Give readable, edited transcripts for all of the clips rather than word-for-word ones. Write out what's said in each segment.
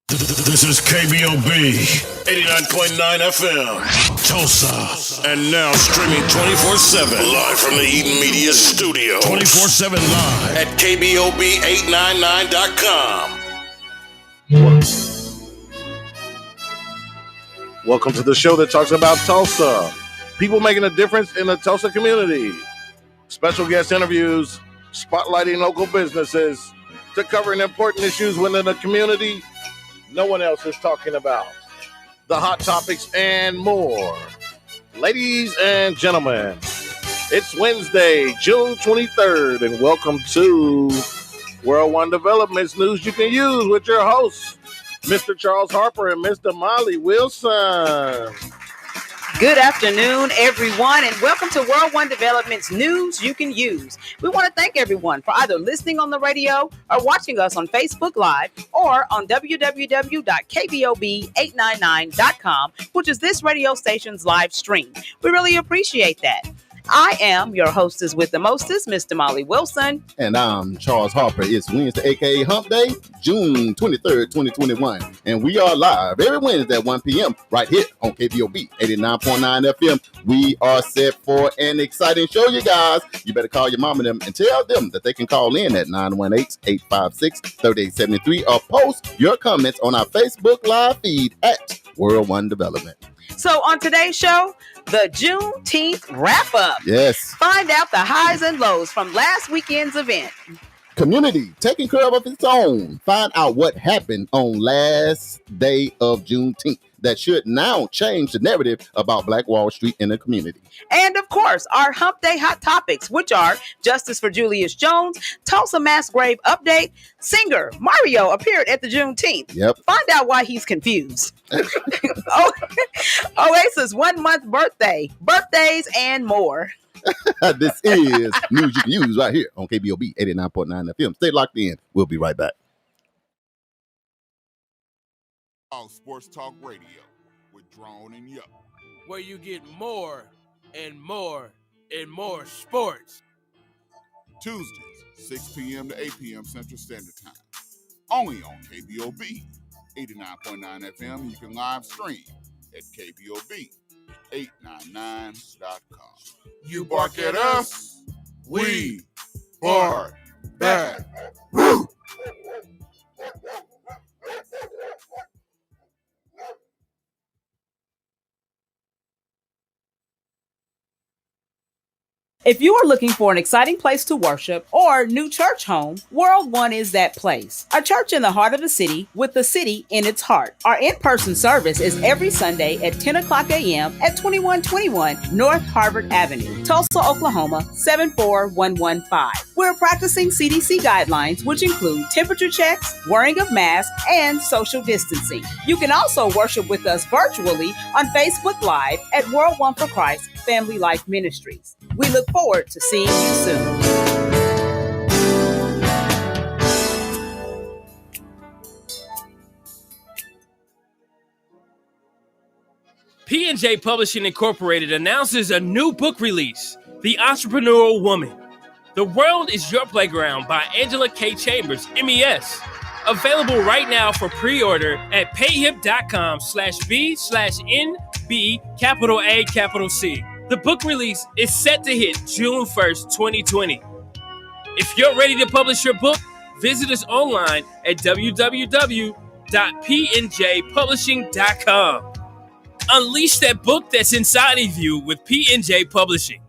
This is KBOB 89.9 FM, Tulsa. And now streaming 24/7 live from the Eden Media Studio. 24/7 live at KBOB899.com. Welcome to the show that talks about Tulsa. People making a difference in the Tulsa community. Special guest interviews, spotlighting local businesses, to covering important issues within the community no one else is talking about. The hot topics and more. Ladies and gentlemen, it's Wednesday, June 23rd, and welcome to World One Development's News You Can Use with your hosts, Mr. Charles Harper and Mr. Molly Wilson. Good afternoon, everyone, and welcome to World One Development's News You Can Use. We want to thank everyone for either listening on the radio or watching us on Facebook Live or on www.kbob899.com, which is this radio station's live stream. We really appreciate that. I am your hostess with the mostest, Mr. Molly Wilson. And I'm Charles Harper. It's Wednesday, a.k.a. Hump Day, June 23rd, 2021. And we are live every Wednesday at 1 p.m. right here on KBOB 89.9 FM. We are set for an exciting show, you guys. You better call your mom and them and tell them that they can call in at 918-856-3873 or post your comments on our Facebook Live feed at World One Development. So on today's show, the Juneteenth wrap-up. Yes. Find out the highs and lows from last weekend's event. Community taking care of its own. Find out what happened on last day of Juneteenth that should now change the narrative about Black Wall Street in the community. And of course, our Hump Day hot topics, which are Justice for Julius Jones, Tulsa mass grave update, singer Mario appeared at the Juneteenth. Yep. Find out why he's confused. Oasis 1 month birthday, birthdays, and more. This is News You Can Use right here on KBOB 89.9 FM. Stay locked in. We'll be right back. Sports Talk Radio with Drone and Yup, where you get more and more and more sports. Tuesdays, 6 p.m. to 8 p.m. Central Standard Time. Only on KBOB 89.9 FM. You can live stream at KBOB899.com. You bark at us, we bark back. Woo! If you are looking for an exciting place to worship or new church home, World One is that place. A church in the heart of the city with the city in its heart. Our in-person service is every Sunday at 10 o'clock a.m. at 2121 North Harvard Avenue, Tulsa, Oklahoma, 74115. We're practicing CDC guidelines, which include temperature checks, wearing of masks, and social distancing. You can also worship with us virtually on Facebook Live at World One for Christ Family Life Ministries. We look forward to seeing you soon. P&J Publishing Incorporated announces a new book release, The Entrepreneurial Woman. The World is Your Playground by Angela K. Chambers, MES. Available right now for pre-order at payhip.com/B/NB_A_C. The book release is set to hit June 1st, 2020. If you're ready to publish your book, visit us online at www.pnjpublishing.com. Unleash that book that's inside of you with P&J Publishing.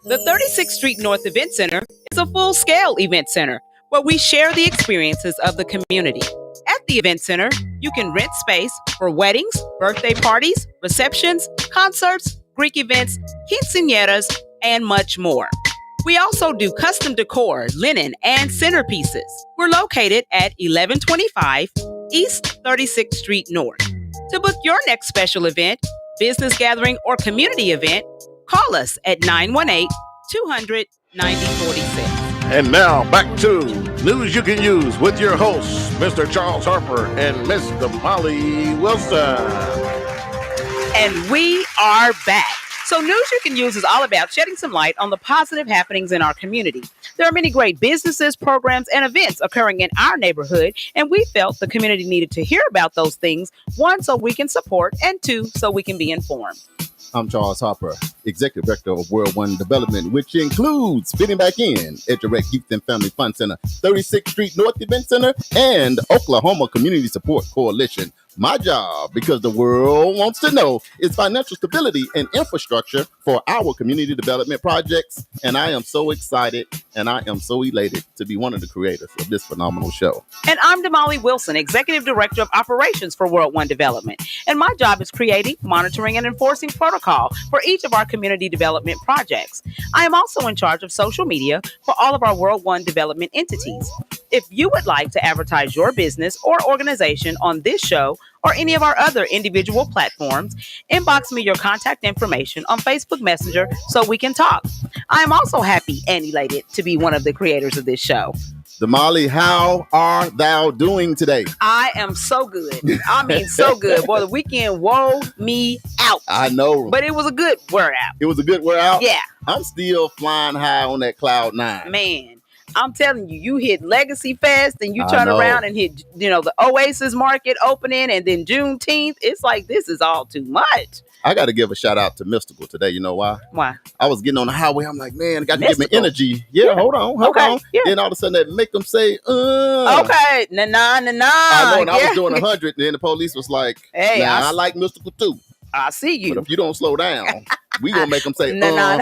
The 36th Street North Event Center is a full-scale event center where we share the experiences of the community. At the event center, you can rent space for weddings, birthday parties, receptions, concerts, Greek events, quinceañeras, and much more. We also do custom decor, linen, and centerpieces. We're located at 1125 East 36th Street North. To book your next special event, business gathering, or community event, call us at 918-200-9046. And now back to News You Can Use with your hosts, Mr. Charles Harper and Mr. Molly Wilson. And we are back. So news you can use is all about shedding some light on the positive happenings in our community. There are many great businesses, programs, and events occurring in our neighborhood, and we felt the community needed to hear about those things, one, so we can support, and two, so we can be informed. I'm Charles Harper, Executive Director of World One Development, which includes fitting back in EdUrect Youth and Family Fund Center, 36th Street North Event Center, and Oklahoma Community Support Coalition. My job, because the world wants to know, is financial stability and infrastructure for our community development projects. And I am so excited and I am so elated to be one of the creators of this phenomenal show. And I'm Damali Wilson, Executive Director of Operations for World One Development. And my job is creating, monitoring, and enforcing protocol for each of our community development projects. I am also in charge of social media for all of our World One Development entities. If you would like to advertise your business or organization on this show or any of our other individual platforms, inbox me your contact information on Facebook Messenger so we can talk. I am also happy and elated to be one of the creators of this show. Damali, how are thou doing today? I am so good. I mean, so good. Boy, the weekend wore me out. I know. But it was a good wear out. It was a good wear out? Yeah. I'm still flying high on that cloud 9. Man. I'm telling you, you hit Legacy Fest and you turn around and hit, the Oasis Market opening and then Juneteenth. It's like, this is all too much. I got to give a shout out to Mystical today. You know why? Why? I was getting on the highway. I'm like, man, I got to give me Mystical. energy. Yeah, hold on. Yeah. Then all of a sudden that make them say, Okay, nah. I know, and I was doing 100 and then the police was like, hey, I like Mystical too. I see you. But if you don't slow down, we gonna make them say, nah,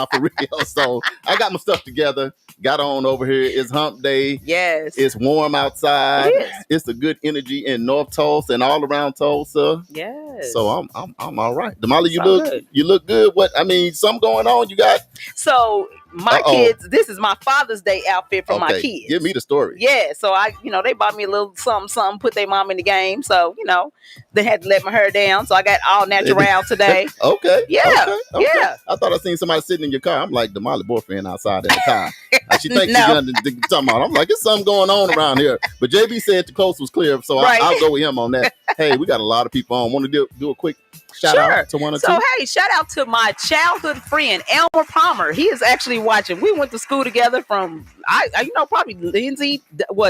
for real. So I got my stuff together. Got on over here. It's hump day. Yes. It's warm outside. It is. It's a good energy in North Tulsa and all around Tulsa. Yes. So I'm all right. Damali, So you look good. What I mean, something going on. You got so my kids. This is my Father's Day outfit for my kids. Give me the story. Yeah. So they bought me a little something, put their mom in the game. So they had to let my hair down. So I got all natural today. Okay. Yeah. Okay. Yeah. I thought I seen somebody sitting in your car. I'm like, Damali boyfriend outside in the car. She thinks No. she's talking about. I'm like, there's something going on around here. But JB said the coast was clear, so Right. I'll go with him on that. Hey, we got a lot of people on. Want to do a quick shout out to one or two? So hey, shout out to my childhood friend Elmer Palmer. He is actually watching. We went to school together from probably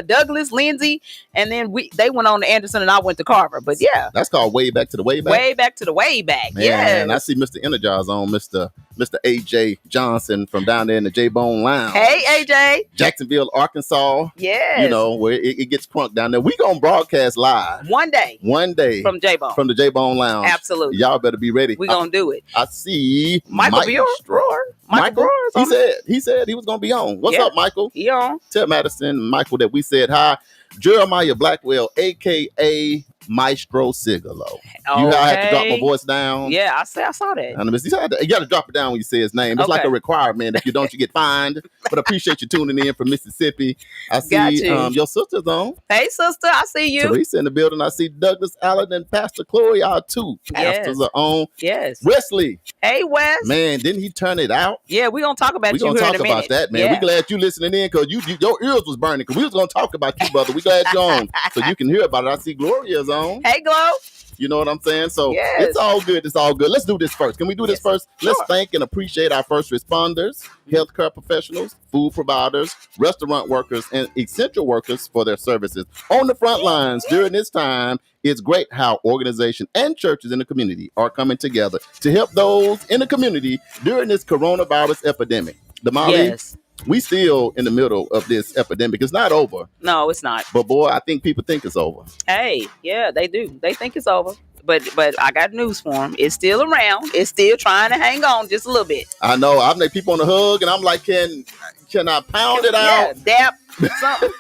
Douglas, Lindsay, and then they went on to Anderson and I went to Carver. But yeah, that's called way back to the way back. Way back to the way back. Yeah, and I see Mr. Energize on Mr. AJ Johnson from down there in the J-Bone Lounge. Hey AJ, Jacksonville, Arkansas. Yes. Where it gets crunk down there. We gonna broadcast live one day from J-Bone, from the J-Bone Lounge. Absolutely. Y'all better be ready. We gonna do it. I see Michael Brewer. He said he was gonna be on. What's up, Michael? He on. Tell Madison and Michael that we said hi. Jeremiah Blackwell, aka Maestro Sigalo. You had to drop my voice down. Yeah, I saw that. You got to drop it down when you say his name. It's like a requirement. If you don't, you get fined. But I appreciate you tuning in from Mississippi. I see your sister's on. Hey, sister, I see you. Teresa in the building. I see Douglas Allen and Pastor Chloe. Our two pastors are on. Yes. Wesley. Hey, Wes. Man, didn't he turn it out? Yeah, we're going to talk about you. We're going to talk about that, man. We're glad you listening in because your ears was burning because we was going to talk about you, brother. We glad you're on so you can hear about it. I see Gloria's on. Hey, Glo. You know what I'm saying? So it's all good. It's all good. Let's do this first. Can we do this first? Sure. Let's thank and appreciate our first responders, healthcare professionals, food providers, restaurant workers, and essential workers for their services on the front lines during this time. It's great how organizations and churches in the community are coming together to help those in the community during this coronavirus epidemic. Damali, we still in the middle of this epidemic. It's not over. No, it's not. But boy, I think people think it's over. Hey, yeah, they do. They think it's over. But I got news for them. It's still around. It's still trying to hang on just a little bit. I know. I've made people on the hug, and I'm like, can I pound it out? Yeah, dap something.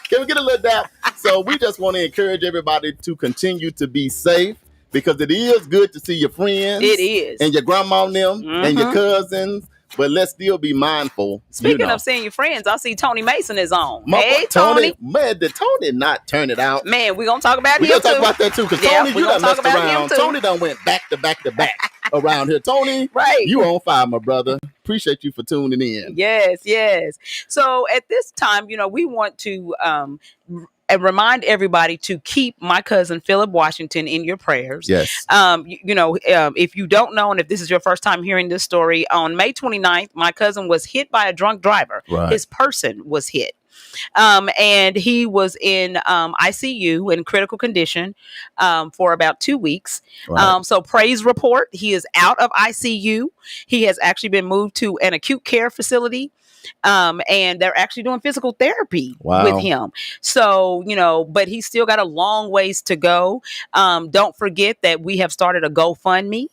Can we get a little dap? So we just want to encourage everybody to continue to be safe because it is good to see your friends. It is. And your grandma and them and your cousins. But let's still be mindful. Speaking of seeing your friends, I see Tony Mason is on. Hey, Tony. Man, did Tony not turn it out? Man, we're going to talk about him too. We're going to talk about that too because Tony, you done messed around. Tony done went back to back to back around here. Tony, you on fire, my brother. Appreciate you for tuning in. Yes. So at this time, we want to and remind everybody to keep my cousin Philip Washington in your prayers. Yes. If you don't know, and if this is your first time hearing this story, on May 29th, my cousin was hit by a drunk driver. Right. His person was hit. And he was in ICU in critical condition for about 2 weeks. Right. So praise report, he is out of ICU. He has actually been moved to an acute care facility. And they're actually doing physical therapy with him. So, but he's still got a long ways to go. Don't forget that we have started a GoFundMe.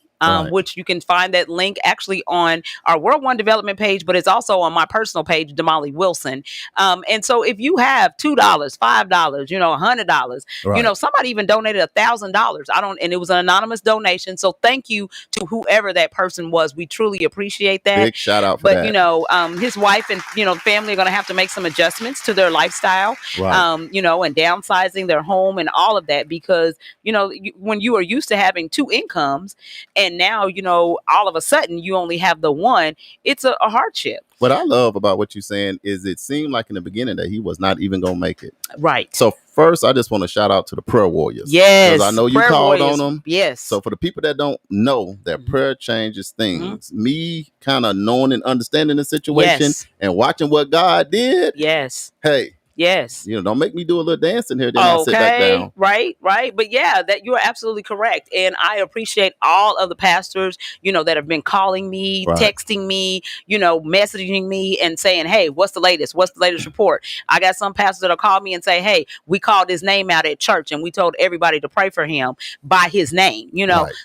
Which you can find that link actually on our World One Development page, but it's also on my personal page, Damali Wilson. And so if you have $2, $5, $100, somebody even donated $1,000. And it was an anonymous donation. So thank you to whoever that person was. We truly appreciate that. Big shout out for that. But his wife and family are going to have to make some adjustments to their lifestyle. Right. And downsizing their home and all of that, because when you are used to having two incomes and now, all of a sudden you only have the one, it's a hardship. What I love about what you're saying is it seemed like in the beginning that he was not even going to make it. Right. So first, I just want to shout out to the prayer warriors. Yes. Because I know you called on them. Yes. So for the people that don't know that prayer changes things, me kind of knowing and understanding the situation and watching what God did. Yes. Hey. Yes. Don't make me do a little dancing here. Then I sit back down. Right. But yeah, that you are absolutely correct. And I appreciate all of the pastors, that have been calling me, texting me, messaging me and saying, hey, what's the latest? What's the latest report? I got some pastors that'll call me and say, hey, we called his name out at church and we told everybody to pray for him by his name.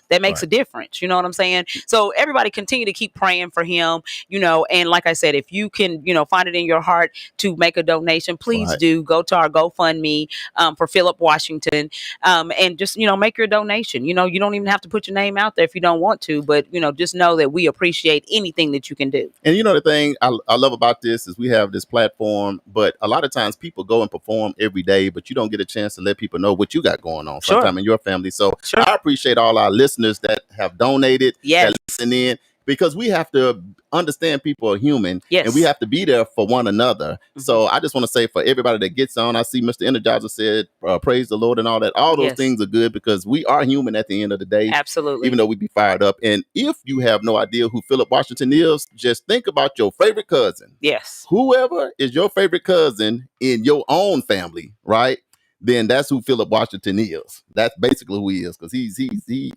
That makes a difference. You know what I'm saying? So everybody continue to keep praying for him, and like I said, if you can, find it in your heart to make a donation, please do go to our GoFundMe for Philip Washington and just, make your donation. You don't even have to put your name out there if you don't want to, but, just know that we appreciate anything that you can do. And the thing I love about this is we have this platform, but a lot of times people go and perform every day, but you don't get a chance to let people know what you got going on sometime in your family. So I appreciate all our listeners that have donated, that listen in. Because we have to understand people are human and we have to be there for one another. So I just want to say for everybody that gets on, I see Mr. Energizer said, praise the Lord and all that. All those things are good because we are human at the end of the day. Absolutely. Even though we be fired up. And if you have no idea who Philip Washington is, just think about your favorite cousin. Yes. Whoever is your favorite cousin in your own family, right? Then that's who Philip Washington is. That's basically who he is because he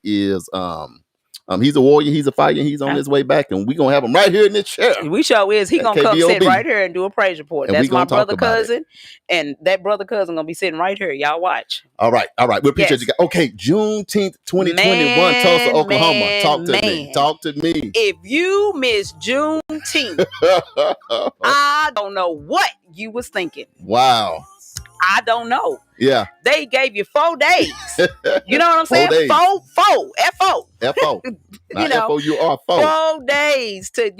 is he's a warrior, he's a fighter, and he's on his way back, and we're going to have him right here in this chair. We sure is. He going to come sit right here and do a praise report. And that's my brother cousin, and that brother cousin going to be sitting right here. Y'all watch. All right. We appreciate you guys. Okay, Juneteenth 2021, Tulsa, Oklahoma. Talk to me. If you miss Juneteenth, I don't know what you was thinking. Wow. I don't know. Yeah. They gave you 4 days. You know what I'm saying? 4. F-O. F-O. Not F-O-U-R, 4. 4 days to,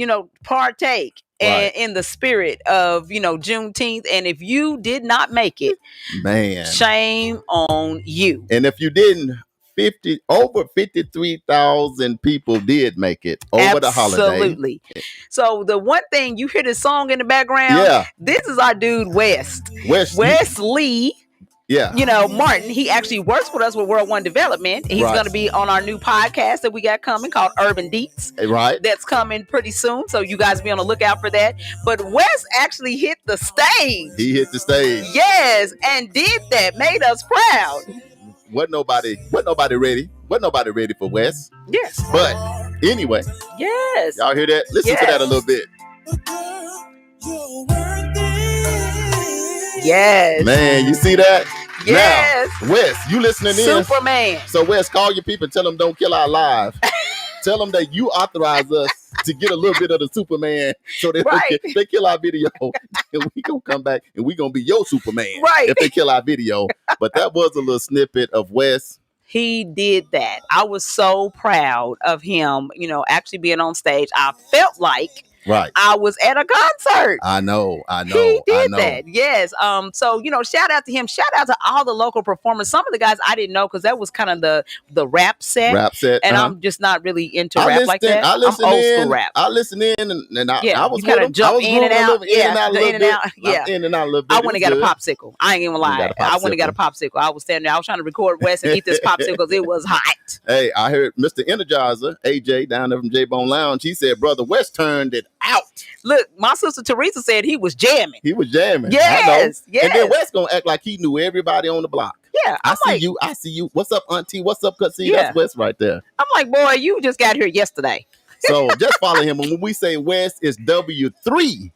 partake in the spirit of, Juneteenth. And if you did not make it, man, shame on you. And if you didn't, over 53,000 people did make it over the holiday. Absolutely. So the one thing, you hear this song in the background, this is our dude West Lee. Yeah. Martin, he actually works with us with World One Development. He's going to be on our new podcast that we got coming called Urban Deets. Right. That's coming pretty soon. So you guys be on the lookout for that. But Wes actually hit the stage. He hit the stage. Yes. And did that. Made us proud. Wasn't nobody ready. Wasn't nobody ready for Wes. Yes. But anyway. Yes. Y'all hear that? Listen to that a little bit. Yes. Man, you see that? Yes. Now, Wes, you listening in? Superman. So Wes, call your people and tell them don't kill our live. Tell them that you authorize us to get a little bit of the Superman so that they kill our video. And we gonna come back and we gonna be your Superman if they kill our video. But that was a little snippet of Wes. He did that. I was so proud of him, actually being on stage. I felt like Right. I was at a concert. I know. He did that. Yes. So, shout out to him. Shout out to all the local performers. Some of the guys I didn't know because that was kind of the rap set. And I'm just not really into rap like that. I'm old school rap. I listen in and I was you kind of jump in and out. In and out a little bit. I went and got a popsicle. I ain't even lie. I went and got a popsicle. I was standing there. I was trying to record Wes and eat this popsicle because it was hot. Hey, I heard Mr. Energizer, AJ, down there from J-Bone Lounge. He said, Brother West turned it out. Look, my sister Teresa said he was jamming. He was jamming. Yes. And then West gonna act like he knew everybody on the block. Yeah. I see you. What's up, Auntie? What's up, Cutsy? Yeah. That's West right there. I'm like, boy, you just got here yesterday. So just follow him. And when we say West, it's W3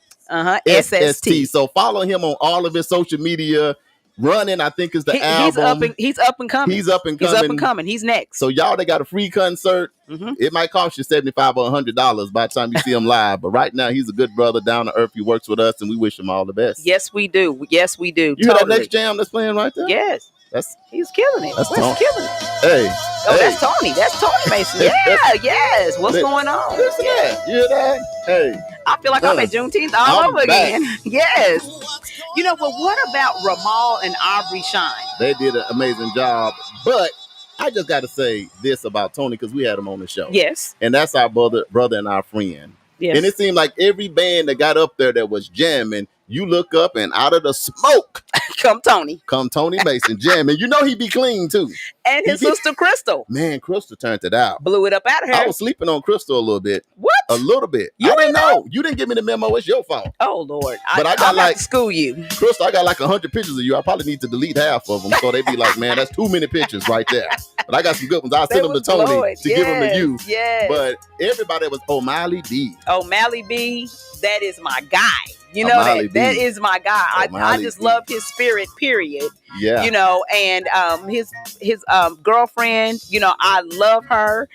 SST. So follow him on all of his social media. Running, I think, is the album. He's up and coming. He's up and coming. He's next. So y'all, they got a free concert. It might cost you $75 or $100 by the time you see him live. But right now, he's a good brother, down to earth. He works with us, and we wish him all the best. Yes, we do. Yes, we do. You hear that next jam that's playing right there? Yes. He's killing it. That's killing it. Hey. That's Tony. That's Tony Mason. Yes. What's going on? Listen to that. You hear that? Hey. I feel like I'm at Juneteenth all over again. Yes. But what about Ramal and Aubrey Shine? They did an amazing job. But I just got to say this about Tony because we had him on the show. Yes. And that's our brother and our friend. Yes. And it seemed like every band that got up there that was jamming, you look up and out of the smoke come Tony Mason jamming. You know he be clean too. And his sister Crystal. Man, Crystal turned it out. Blew it up out of her. I was sleeping on Crystal a little bit. What? A little bit. I didn't know. You didn't give me the memo. It's your fault. Oh Lord. But I got like to school you. Crystal, I got like 100 pictures of you. I probably need to delete half of them. So they be like, man, that's too many pictures right there. But I got some good ones. I'll send them to Tony to give them to you. Yes. But everybody was O'Malley B. O'Malley B, that is my guy. You know that is my guy. I just love his spirit, period. Yeah. And his girlfriend, I love her.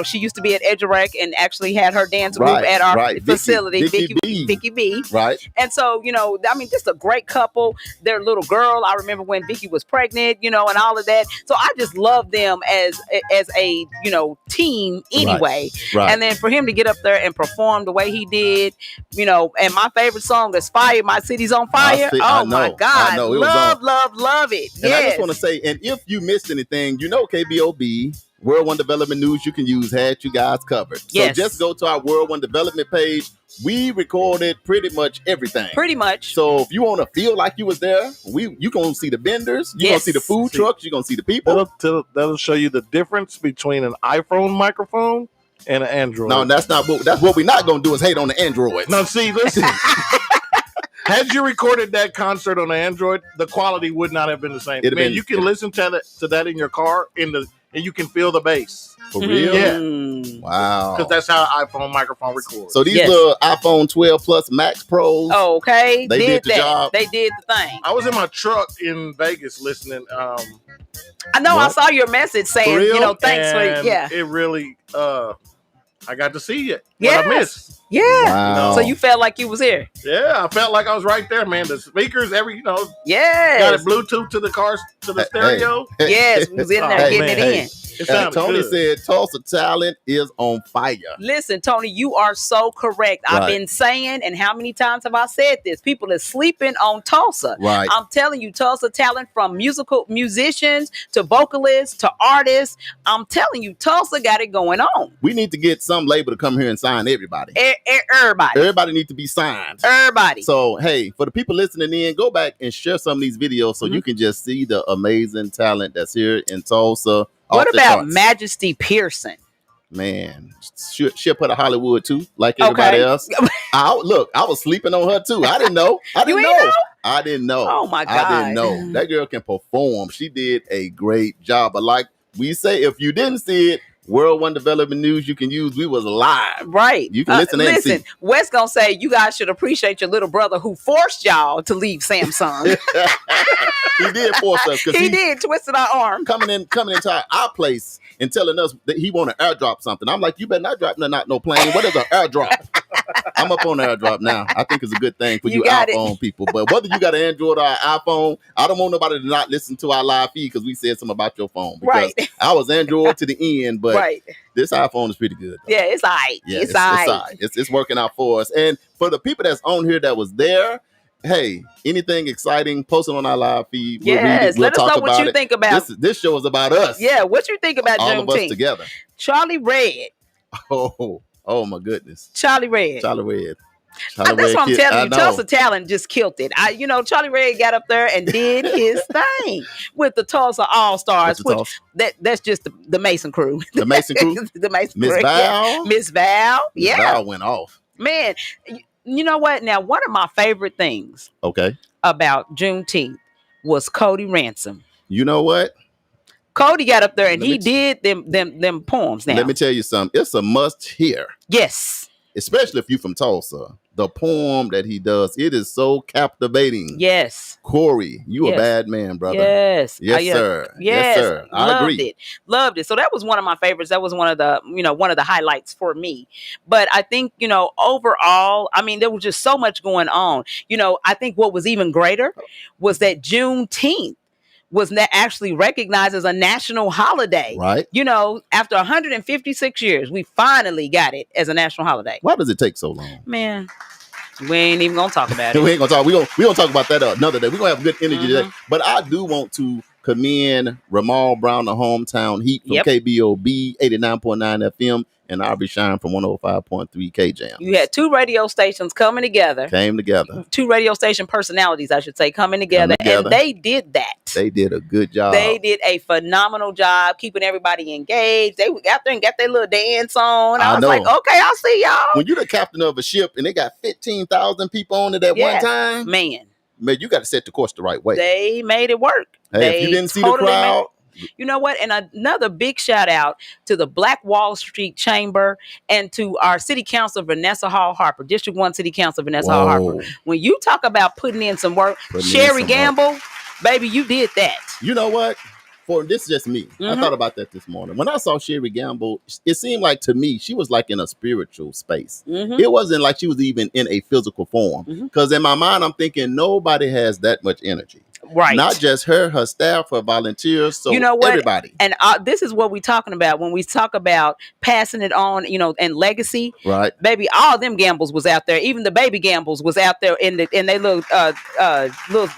She used to be at Edgerec and actually had her dance group at our facility, Vicky B. Right. And so, just a great couple. Their little girl, I remember when Vicky was pregnant, and all of that. So I just love them as a, team anyway. Right. And then for him to get up there and perform the way he did, and my favorite song is Fire, My City's on Fire. My God. Love it. And I just want to say, and if you missed anything, KBOB, World One Development News you can use had you guys covered. Yes. So just go to our World One Development page. We recorded pretty much everything. Pretty much. So if you want to feel like you was there, you going to see the vendors. You're going to see the food trucks. You're going to see the people. That'll show you the difference between an iPhone microphone and an Android. No, that's what we're not going to do is hate on the Android. No, see, listen. Had you recorded that concert on the Android, the quality would not have been the same. You can listen to that in your car and you can feel the bass. For real? Yeah. Wow. Because that's how an iPhone microphone records. So these little iPhone 12 Plus Max Pros. Oh, okay. They did the job. They did the thing. I was in my truck in Vegas listening. I know. I saw your message saying, thanks for it really I got to see it. What I missed. Yeah. Wow. So you felt like you was here. Yeah, I felt like I was right there, man. The speakers, got it Bluetooth to the car, to the stereo. Yes, we was in there getting it in. Tony said Tulsa talent is on fire. Listen, Tony, you are so correct. I've been saying, and how many times have I said this? People are sleeping on Tulsa. Right. I'm telling you, Tulsa talent, from musicians to vocalists to artists. I'm telling you, Tulsa got it going on. We need to get some label to come here and sign everybody. Everybody. Everybody needs to be signed. Everybody. So, hey, for the people listening in, go back and share some of these videos so you can just see the amazing talent that's here in Tulsa. What about Majesty Pearson? Man, she'll put a Hollywood too, like everybody else. I was sleeping on her too. I didn't know. I didn't know. Oh my God. I didn't know. That girl can perform. She did a great job. But like we say, if you didn't see it, World One Development News you can use. We was live. Right. You can listen and see. Wes gonna say you guys should appreciate your little brother who forced y'all to leave Samsung. He did force us. He did, twisted our arm. Coming into our place and telling us that he want to airdrop something. I'm like, you better not drop no plane. What is an airdrop? I'm up on AirDrop now. I think it's a good thing for you got iPhone people. But whether you got an Android or an iPhone, I don't want nobody to not listen to our live feed because we said something about your phone. Because I was Android to the end, but this iPhone is pretty good. Yeah, it's all right. Yeah, it's all right. It's working out for us. And for the people that's on here that was there, hey, anything exciting, post it on our live feed. We'll read it. We'll let us know what you think about. This show is about us. Yeah, what you think about all Juneteenth? Of us together. Charlie Red. Oh my goodness. Charlie Red. That's what I'm telling you. Tulsa Talent just killed it. Charlie Red got up there and did his thing with the Tulsa All-Stars, that's just the Mason crew. The Mason crew? The Mason crew. Miss Val? Miss Val. Miss Val went off. Man, you know what? Now, one of my favorite things about Juneteenth was Cody Ransom. You know what? Cody got up there and he did them poems. Now, let me tell you something. It's a must hear. Yes. Especially if you're from Tulsa. The poem that he does, it is so captivating. Yes. Corey, you a bad man, brother. Yes. Yes, sir. Yes, sir. I agree. Loved it. So that was one of my favorites. That was one of the highlights for me. But I think, overall, there was just so much going on. I think what was even greater was that Juneteenth was actually recognized as a national holiday. Right. After 156 years, we finally got it as a national holiday. Why does it take so long? Man, we ain't even gonna talk about it. We ain't gonna talk. We gonna talk about that another day. We're gonna have good energy today. But I do want to commend Ramal Brown, the hometown heat from KBOB 89.9 FM. And I'll be shining from 105.3 K-Jam. You had two radio stations coming together. Two radio station personalities, I should say, coming together. And they did that. They did a good job. They did a phenomenal job keeping everybody engaged. They got there and got their little dance on. I was like, okay, I'll see y'all. When you're the captain of a ship and they got 15,000 people on it at one time. Man, you got to set the course the right way. They made it work. Hey, if you didn't see the crowd. You know what? And another big shout out to the Black Wall Street Chamber and to our City Council, Vanessa Hall Harper, District 1 City Council, Vanessa Hall Harper. When you talk about putting in some work, Sherry Gamble, baby, you did that. You know what? This is just me. I thought about that this morning. When I saw Sherry Gamble, it seemed like to me, she was like in a spiritual space. It wasn't like she was even in a physical form. Because in my mind, I'm thinking nobody has that much energy. Right. Not just her staff, her volunteers. So everybody. And this is what we're talking about when we talk about passing it on, and legacy. Right. Baby, all them Gambles was out there. Even the baby Gambles was out there in their little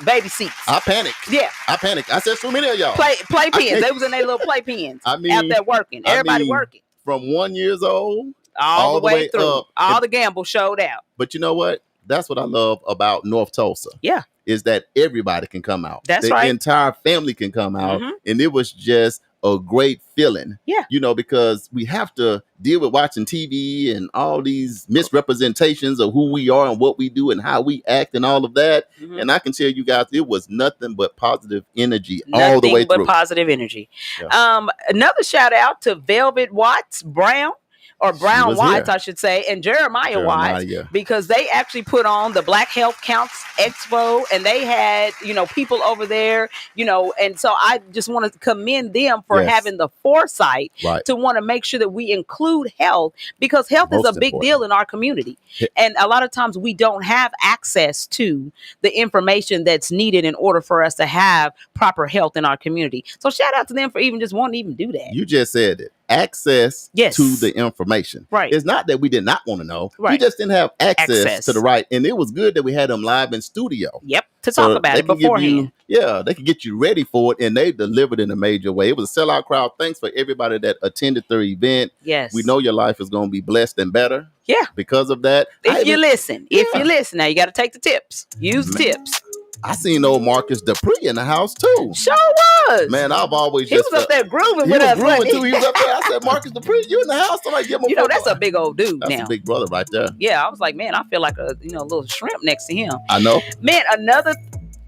baby seats. I panicked. Yeah. I panicked. I said so many of y'all. Playpens. They was in their little playpens. Out there working. Everybody working. From 1 year old all the way through. Up. All the Gambles showed out. But you know what? That's what I love about North Tulsa. Yeah. Is that everybody can come out. That's right. The entire family can come out. And it was just a great feeling. Yeah. Because we have to deal with watching TV and all these misrepresentations of who we are and what we do and how we act and all of that. And I can tell you guys, it was nothing but positive energy all the way through. Nothing but positive energy. Yeah. Another shout out to Velvet Brown Watts, I should say, and Jeremiah Watts, because they actually put on the Black Health Counts Expo, and they had, people over there, and so I just want to commend them for having the foresight to want to make sure that we include health, because health is a big deal in our community. And a lot of times we don't have access to the information that's needed in order for us to have proper health in our community. So shout out to them for even just wanting to even do that. You just said it. Access to the information. Right. It's not that we did not want to know. Right. We just didn't have access to the right. And it was good that we had them live in studio. Yep. To talk about it beforehand. They could get you ready for it, and they delivered in a major way. It was a sellout crowd. Thanks for everybody that attended their event. Yes. We know your life is going to be blessed and better. Yeah. Because of that. If you listen. Now you got to take the tips. Use the tips. I seen old Marcus Dupree in the house too. Sure was. Man, I've always he was up there grooving with us. Too. He was up there. I said, Marcus Dupree, you in the house? I'm like, give him a that's a big old dude. That's a big brother right there. Yeah, I was like, man, I feel like a little shrimp next to him. I know. Man, another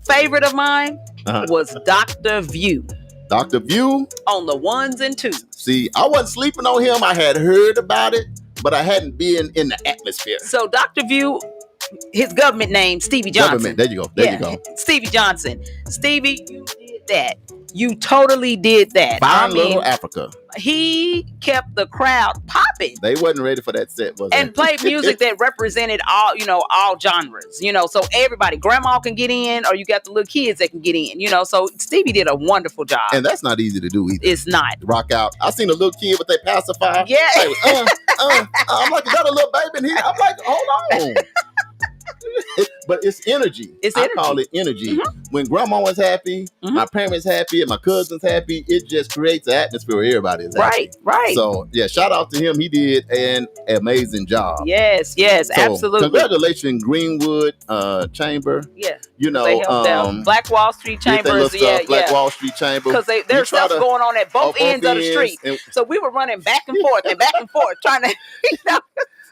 favorite of mine was Dr. View. Dr. View on the 1s and 2s. See, I wasn't sleeping on him. I had heard about it, but I hadn't been in the atmosphere. So Dr. View, his government name, Stevie Johnson. There you go. There you go. Stevie Johnson. Stevie, you did that. You totally did that. Fine little Africa. He kept the crowd popping. jumping. They wasn't ready for that set, was they? And played music that represented all genres, so everybody, grandma can get in, or you got the little kids that can get in, so Stevie did a wonderful job. And that's not easy to do either. It's not. Rock out. I seen a little kid with their pacifier. Yeah. Like, I'm like, is that a little baby in here? I'm like, hold on. But it's energy. I call it energy. Mm-hmm. When grandma was happy, my parents happy, and my cousins happy, it just creates an atmosphere where everybody is happy. Right. So, yeah, shout out to him. He did an amazing job. Yes, so, absolutely. Congratulations, Greenwood Chamber. Yeah. They helped them. Black Wall Street Chambers. Black Wall Street Chamber. Because there's stuff going on at both ends of the street. So we were running back and forth trying to,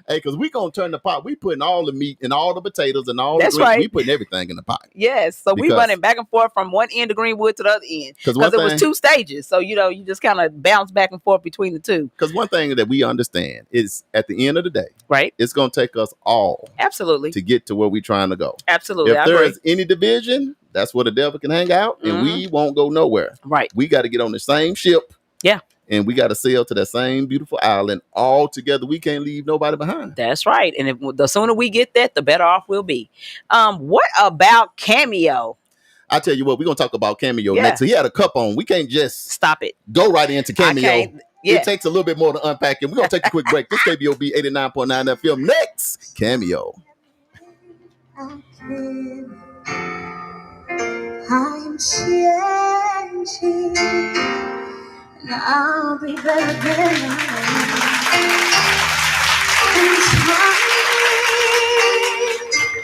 Hey, because we going to turn the pot. We putting all the meat and all the potatoes and all the greens. Right. We putting everything in the pot. Yes. So we running back and forth from one end of Greenwood to the other end. Because it was 2 stages. So, you just kind of bounce back and forth between the two. Because one thing that we understand is at the end of the day, right, it's going to take us all absolutely to get to where we're trying to go. Absolutely. If there is any division, that's where the devil can hang out and we won't go nowhere. Right. We got to get on the same ship. Yeah. And we got to sail to that same beautiful island all together. We can't leave nobody behind. That's right. And the sooner we get that, the better off we'll be. What about Cameo? I tell you what, we're going to talk about Cameo next. So he had a cup on. We can't just stop it. Go right into Cameo. Yeah. It takes a little bit more to unpack it. We're going to take a quick break. This KBOB 89.9 FM. Next, Cameo. I'm changing. And I'll be better than I am.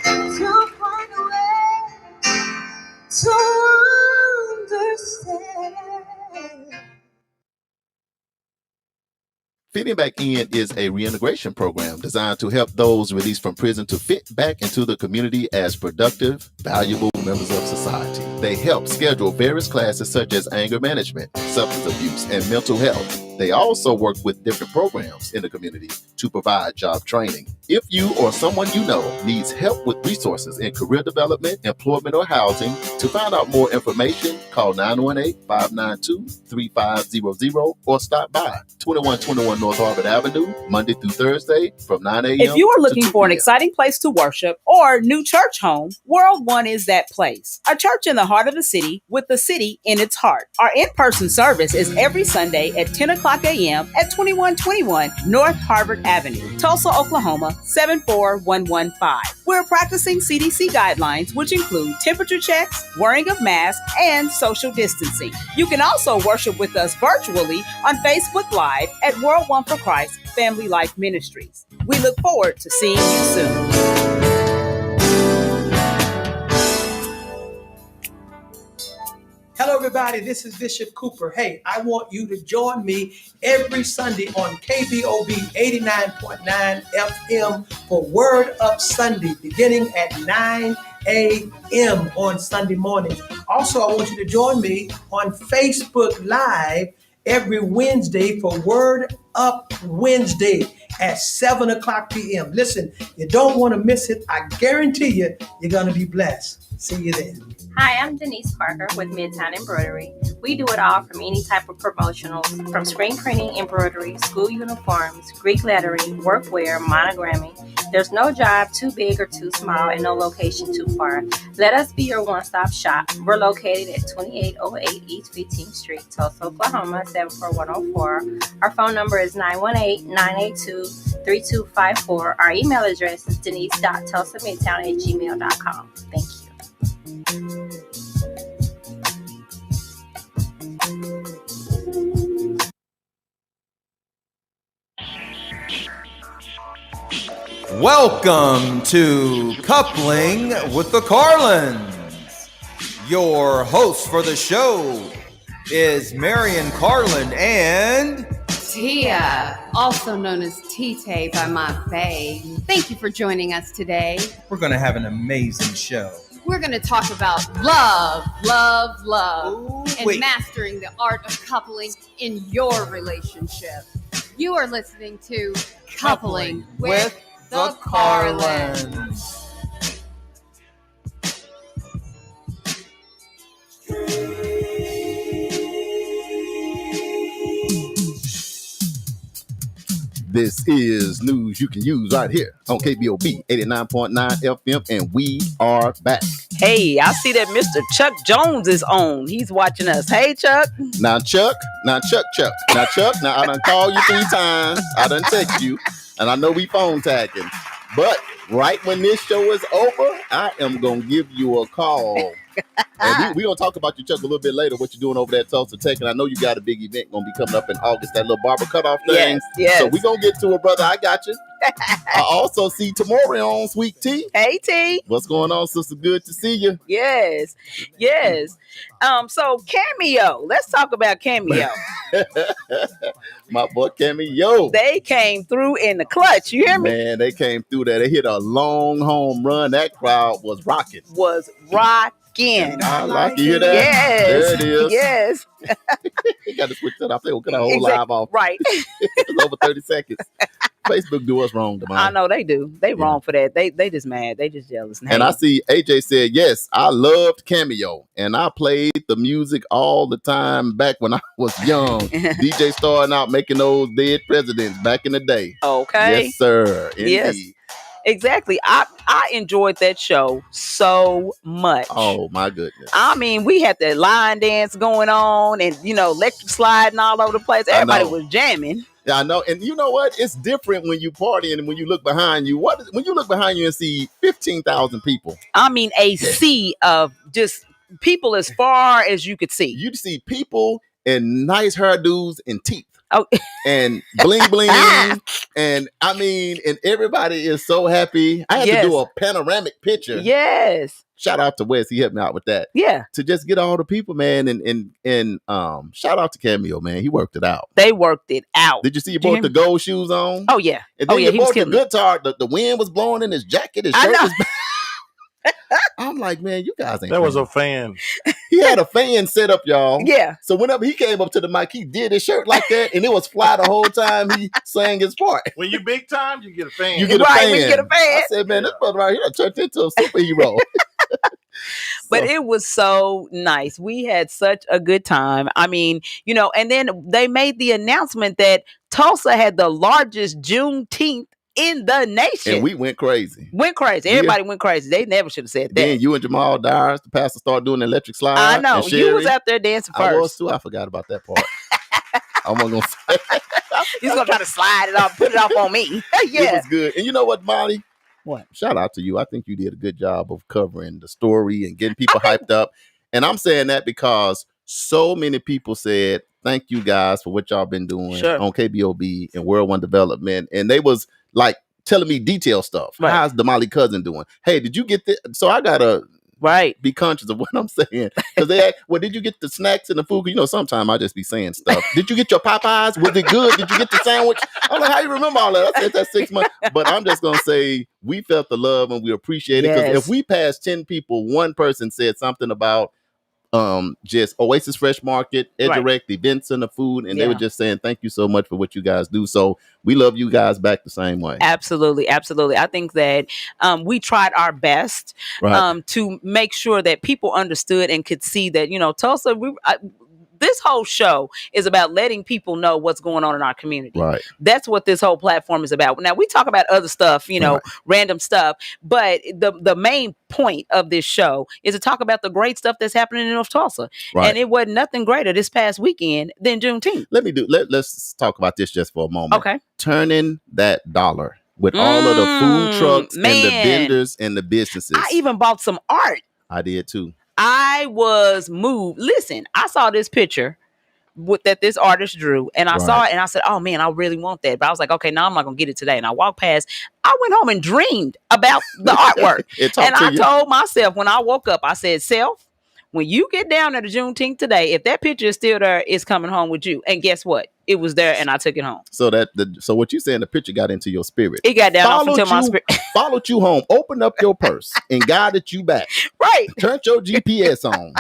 Trying to find a way to understand. Fitting Back In is a reintegration program designed to help those released from prison to fit back into the community as productive, valuable members of society. They help schedule various classes such as anger management, substance abuse, and mental health. They also work with different programs in the community to provide job training. If you or someone you know needs help with resources in career development, employment, or housing, to find out more information, call 918-592-3500 or stop by 2121 North Harvard Avenue, Monday through Thursday from 9 a.m. If you are looking for an exciting place to worship or new church home, World One is that place. A church in the heart of the city with the city in its heart. Our in-person service is every Sunday at 10 o'clock a.m. at 2121 North Harvard Avenue, Tulsa, Oklahoma, 74115. We're practicing CDC guidelines, which include temperature checks, wearing of masks, and social distancing. You can also worship with us virtually on Facebook Live at World One for Christ Family Life Ministries. We look forward to seeing you soon. Hello, everybody. This is Bishop Cooper. Hey, I want you to join me every Sunday on KBOB 89.9 FM for Word Up Sunday, beginning at 9 a.m. on Sunday morning. Also, I want you to join me on Facebook Live every Wednesday for Word Up Wednesday at 7 o'clock p.m. Listen, you don't want to miss it. I guarantee you, you're going to be blessed. See you then. Hi, I'm Denise Parker with Midtown Embroidery. We do it all from any type of promotional, from screen printing, embroidery, school uniforms, Greek lettering, workwear, monogramming. There's no job too big or too small and no location too far. Let us be your one-stop shop. We're located at 2808 East 15th Street, Tulsa, Oklahoma, 74104. Our phone number is 918-982-3254. Our email address is denise.tulsamidtown@gmail.com. Thank you. Welcome to Coupling with the Carlins. Your host for the show is Marion Carlin and Tia, also known as Tite by my bae. Thank you for joining us today. We're going to have an amazing show. We're going to talk about love, Ooh, and mastering the art of coupling in your relationship. You are listening to Coupling with the Carlins. This is news you can use right here on KBOB 89.9 FM, and we are back. Hey, I see that Mr. Chuck Jones is on. He's watching us. Hey, Chuck. Now, Chuck. Now, I done called you 3 times. I done text you, and I know we phone tagging. But right when this show is over, I am going to give you a call. And we're going to talk about you, Chuck, a little bit later, what you're doing over there at Tulsa Tech. And I know you got a big event going to be coming up in August, that little barber cutoff thing. Yes. So we're going to get to it, brother. I got you. I also see Tamori on, Sweet Tea. Hey, T. What's going on, sister? Good to see you. Yes. So Cameo. Let's talk about Cameo. My boy Cameo. They came through in the clutch. You hear me? Man, they came through there. They hit a long home run. That crowd was rocking. I like you hear that? Yes. There it is. Yes. You got to switch that off. They will cut our whole live off. Right. It's over 30 seconds. Facebook do us wrong, Damon. I know they do. They wrong for that. They just mad. They just jealous. And I see AJ said, yes, I loved Cameo. And I played the music all the time back when I was young. DJ starting out making those Dead Presidents back in the day. Okay. Yes, sir. Indeed. Yes. Exactly. I enjoyed that show so much. Oh my goodness. I mean, we had the line dance going on and electric sliding all over the place. Everybody was jamming. Yeah, I know. And you know what? It's different when you party and when you look behind you. When you look behind you and see 15,000 people. I mean, a sea of just people as far as you could see. You see people and nice hairdos and teeth. Oh. And bling bling. And I mean, and everybody is so happy. I had to do a panoramic picture. Yes. Shout out to Wes. He helped me out with that. Yeah. To just get all the people, man. And shout out to Cameo, man. He worked it out. They worked it out. Did you see he brought the gold shoes on? Oh, yeah. And then he brought the guitar. The wind was blowing in his jacket. His shirt was I'm like, man, you guys ain't. That was a fan. He had a fan set up, y'all. Yeah. So whenever he came up to the mic, he did his shirt like that, and it was fly the whole time he sang his part. When you big time, you get a fan. You get a fan. When you get a fan. I said, man, this brother right here turned into a superhero. But it was so nice. We had such a good time. I mean, and then they made the announcement that Tulsa had the largest Juneteenth in the nation. And we went crazy. Everybody went crazy. They never should have said that. Then you and Jamal Dyers, the pastor, started doing the electric slide. I know. You was out there dancing first. I was too. I forgot about that part. I wasn't going to say. He's going to try to slide it off, put it off on me. Yeah. It was good. And you know what, Molly? What? Shout out to you. I think you did a good job of covering the story and getting people hyped up. And I'm saying that because so many people said, thank you guys for what y'all been doing on KBOB and World One Development. And they was like telling me detailed stuff. Right. How's the Molly cousin doing? Hey, did you get this? So I gotta be conscious of what I'm saying. Because they ask, well, did you get the snacks and the food? Sometimes I just be saying stuff. Did you get your Popeyes? Was it good? Did you get the sandwich? I'm like, how you remember all that? I said that 6 months. But I'm just gonna say we felt the love and we appreciate it. Because if we passed 10 people, one person said something about just Oasis Fresh Market, Edirect, events and the food, and they were just saying thank you so much for what you guys do. So we love you guys back the same way. Absolutely. I think that we tried our best to make sure that people understood and could see that Tulsa. This whole show is about letting people know what's going on in our community. Right. That's what this whole platform is about. Now we talk about other stuff, random stuff, but the main point of this show is to talk about the great stuff that's happening in North Tulsa. Right. And it wasn't nothing greater this past weekend than Juneteenth. Let's talk about this just for a moment. Okay. Turning that dollar with all of the food trucks and the vendors and the businesses. I even bought some art. I did too. I was moved. Listen, I saw this picture that this artist drew, and I saw it, and I said, "Oh man, I really want that." But I was like, "Okay, now I'm not gonna get it today." And I walked past. I went home and dreamed about the artwork, and I told myself when I woke up, I said, "Self, when you get down at the Juneteenth today, if that picture is still there, it's coming home with you." And guess what? It was there, and I took it home. So so what you saying? The picture got into your spirit. It got down into my spirit. Followed you home. Opened up your purse and guided you back. Right. Turned your GPS on.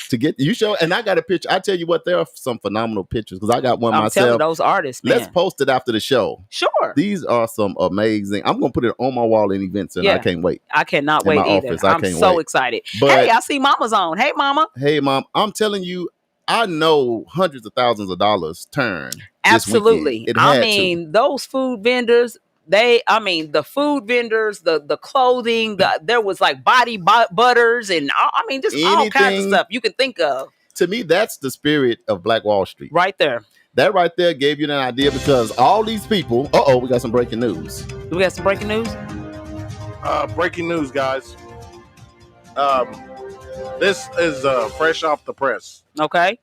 To get you show, and I got a picture. I tell you what, there are some phenomenal pictures because I got one myself. I'm telling those artists, man. Let's post it after the show. Sure. These are some amazing. I'm gonna put it on my wall in events, and I can't wait. I cannot wait either. I'm so excited. But, hey, I see Mama's on. Hey, Mama. Hey, Mom. I'm telling you, I know hundreds of thousands of dollars turn Absolutely. It I had mean, those food vendors, the food vendors, the clothing, there was like butters and just all kinds of Anything. stuff you could think of. To me, that's the spirit of Black Wall Street. Right there. That right there gave you an idea because all these people, we got some breaking news. We got some breaking news? Breaking news, guys. This is fresh off the press. Okay.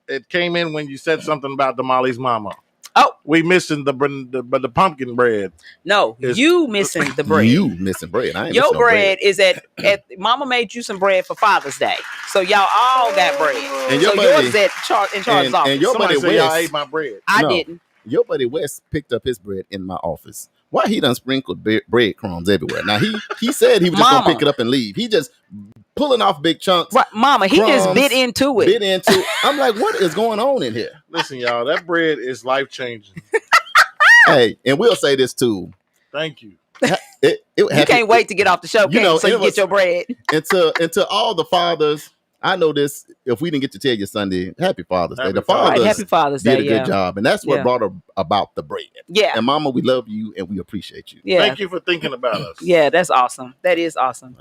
It came in when you said something about Damali's mama. Oh, we missing the pumpkin bread. No, you missing the bread. You missing bread. I ain't Your missing no bread is at Mama made you some bread for Father's Day, so y'all all got bread. And your so buddy, yours is in Charles' office. And your Somebody buddy said y'all West ate my bread. I didn't. Your buddy West picked up his bread in my office. Why he done sprinkled breadcrumbs everywhere? Now he said he was just gonna pick it up and leave. He just pulling off big chunks. Right, Mama, he just bit into it. I'm like, what is going on in here? Listen, y'all, that bread is life changing. Hey, and we'll say this too. Thank you. You can't wait to get off the show, so you get your bread. And to all the fathers, I know this. If we didn't get to tell you Sunday, Happy Father's Day. The fathers Happy Father's Day, did a good job, and that's what brought about the bread. Yeah. And Mama, we love you and we appreciate you. Yeah. Thank you for thinking about us. Yeah, that's awesome. That is awesome.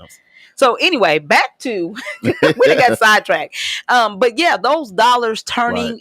So anyway, back to we got sidetracked. But yeah, those dollars turning,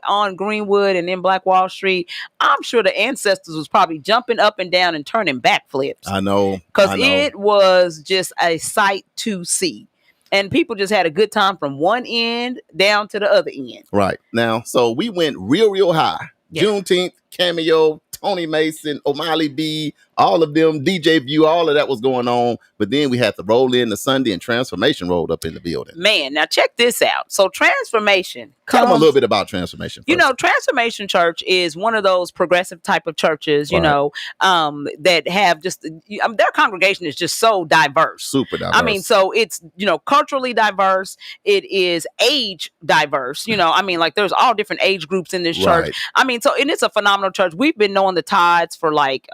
on Greenwood and in Black Wall Street, I'm sure the ancestors was probably jumping up and down and turning backflips. I know. Because it was just a sight to see. And people just had a good time from one end down to the other end. Right. Now, so we went real high. Yeah. Juneteenth, Cameo, Tony Mason, O'Malley B, all of them, DJ View, all of that was going on. But then we had to roll in the Sunday and Transformation rolled up in the building. Man, now check this out. So Transformation. Tell them a little bit about Transformation first. Transformation Church is one of those progressive type of churches, that have just, their congregation is just so diverse. Super diverse. So it's, culturally diverse. It is age diverse. There's all different age groups in this church. And it's a phenomenal church. We've been knowing the Tides for like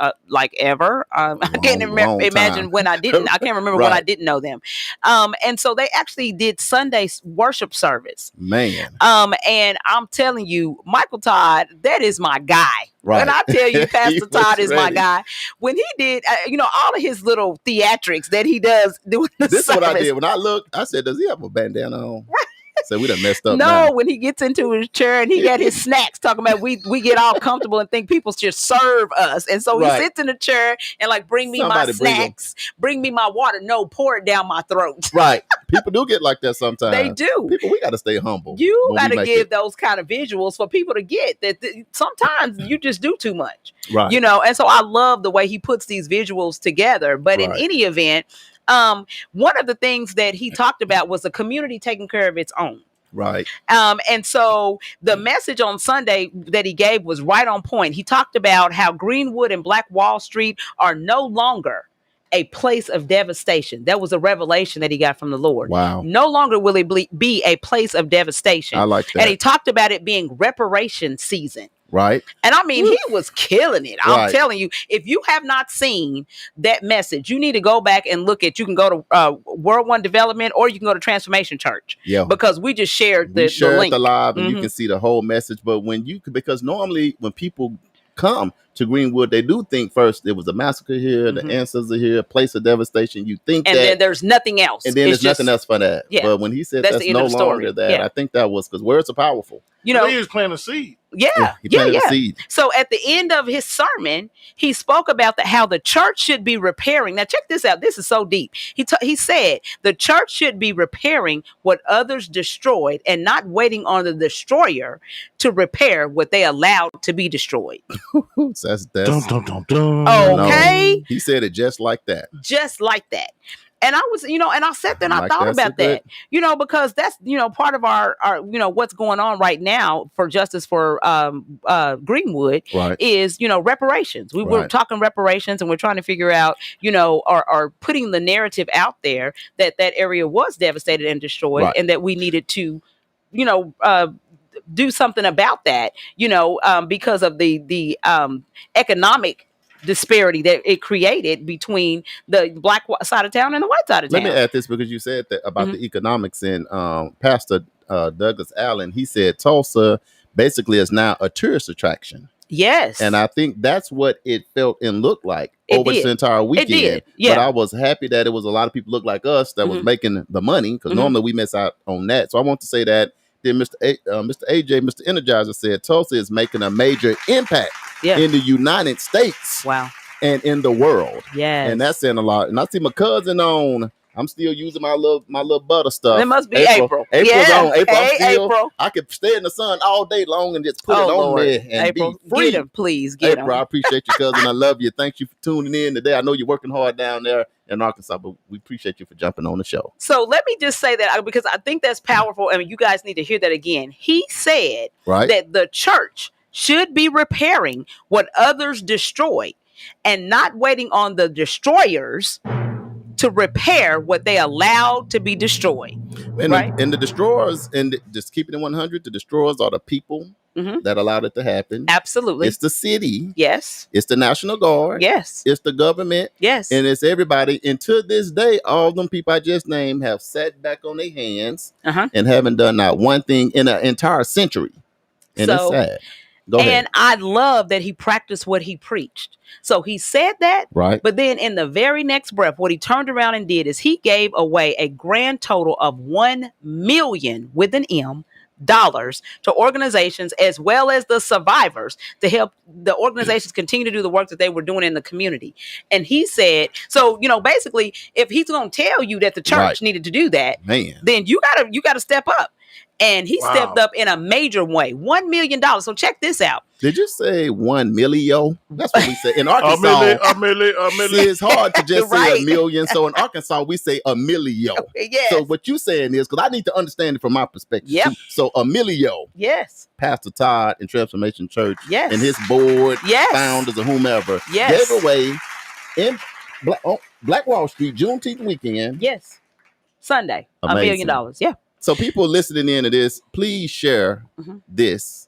ever. I can't imagine when I didn't. I can't remember when I didn't know them. And so they actually did Sunday worship service. Man. And I'm telling you, Michael Todd, that is my guy. Right. When I tell you Pastor Todd is my guy, when he did, all of his little theatrics that he does doing the This service. is what I did. When I looked, I said, does he have a bandana on? So we done messed up. No, now. When he gets into his chair and he got his snacks, talking about we get all comfortable and think people should serve us. And so he sits in the chair and bring me my snacks, bring me my water. No, pour it down my throat. Right. People do get like that sometimes. They do. People, we got to stay humble. You got to give those kind of visuals for people to get that sometimes you just do too much. Right. And so I love the way he puts these visuals together. But in any event, one of the things that he talked about was the community taking care of its own. Right. And so the message on Sunday that he gave was right on point. He talked about how Greenwood and Black Wall Street are no longer a place of devastation. That was a revelation that he got from the Lord. Wow. No longer will it be a place of devastation. I like that. And he talked about it being reparation season. Right. And he was killing it. I'm telling you, if you have not seen that message, you need to go back and look at, you can go to World One Development or you can go to Transformation Church. Yeah. Because we just shared the link. The live and you can see the whole message. But because normally when people come to Greenwood, they do think first there was a massacre here, the ancestors are here, a place of devastation. You think and then there's nothing else. And then there's nothing else for that. Yeah. But when he said that's no longer that, I think that was because words are powerful. He was planting a seed. Yeah. He planted a seed. So at the end of his sermon, he spoke about how the church should be repairing. Now check this out. This is so deep. He said the church should be repairing what others destroyed and not waiting on the destroyer to repair what they allowed to be destroyed. That's okay. No, he said it just like that. Just like that. And I was, and I sat there and I thought about that, because that's, part of our, what's going on right now for justice for Greenwood is, reparations. We were talking reparations and we're trying to figure out, or putting the narrative out there that area was devastated and destroyed and that we needed to, do something about that, because of the economic disparity that it created between the black side of town and the white side of town. Let me add this because you said that about the economics, and Pastor Douglas Allen, he said Tulsa basically is now a tourist attraction. Yes. And I think that's what it felt and looked like over this entire weekend. It did. Yeah. But I was happy that it was a lot of people look like us that was making the money, because normally we miss out on that. So I want to say that. Then Mr. AJ, Mr. Energizer said Tulsa is making a major impact in the United States. Wow. And in the world. Yes. And that's saying a lot. And I see my cousin on. I'm still using my little butter stuff. It must be April. April's on. April. Hey, April. I could stay in the sun all day long and just put it on there and April, be free. Get him, please. Get April, I appreciate you, cousin. I love you. Thank you for tuning in today. I know you're working hard down there in Arkansas, but we appreciate you for jumping on the show. So let me just say that, because I think that's powerful. I mean, you guys need to hear that again. He said that the church should be repairing what others destroyed and not waiting on the destroyers to repair what they allowed to be destroyed. And the destroyers, and just keeping it 100, the destroyers are the people that allowed it to happen. Absolutely. It's the city. Yes. It's the National Guard. Yes. It's the government. Yes. And it's everybody. And to this day, all them people I just named have sat back on their hands and haven't done not one thing in an entire century. And it's sad. Go ahead. And I love that he practiced what he preached. So he said that, but then in the very next breath, what he turned around and did is he gave away a grand total of $1 million with an M dollars to organizations as well as the survivors to help the organizations continue to do the work that they were doing in the community. And he said, so, basically, if he's going to tell you that the church needed to do that, then you gotta step up. And he stepped up in a major way. $1 million. So check this out. Did you say 1 millio? That's what we say in Arkansas. A million. See, it's hard to just say a million. So in Arkansas, we say a millio. Yes. So what you saying is, because I need to understand it from my perspective. Yep. So a millio. Yes. Pastor Todd in Transformation Church. Yes. And his board, founders or whomever, gave away in Black Wall Street, Juneteenth weekend. Yes. Sunday. Amazing. $1 million. Yeah. So people listening in to this, please share this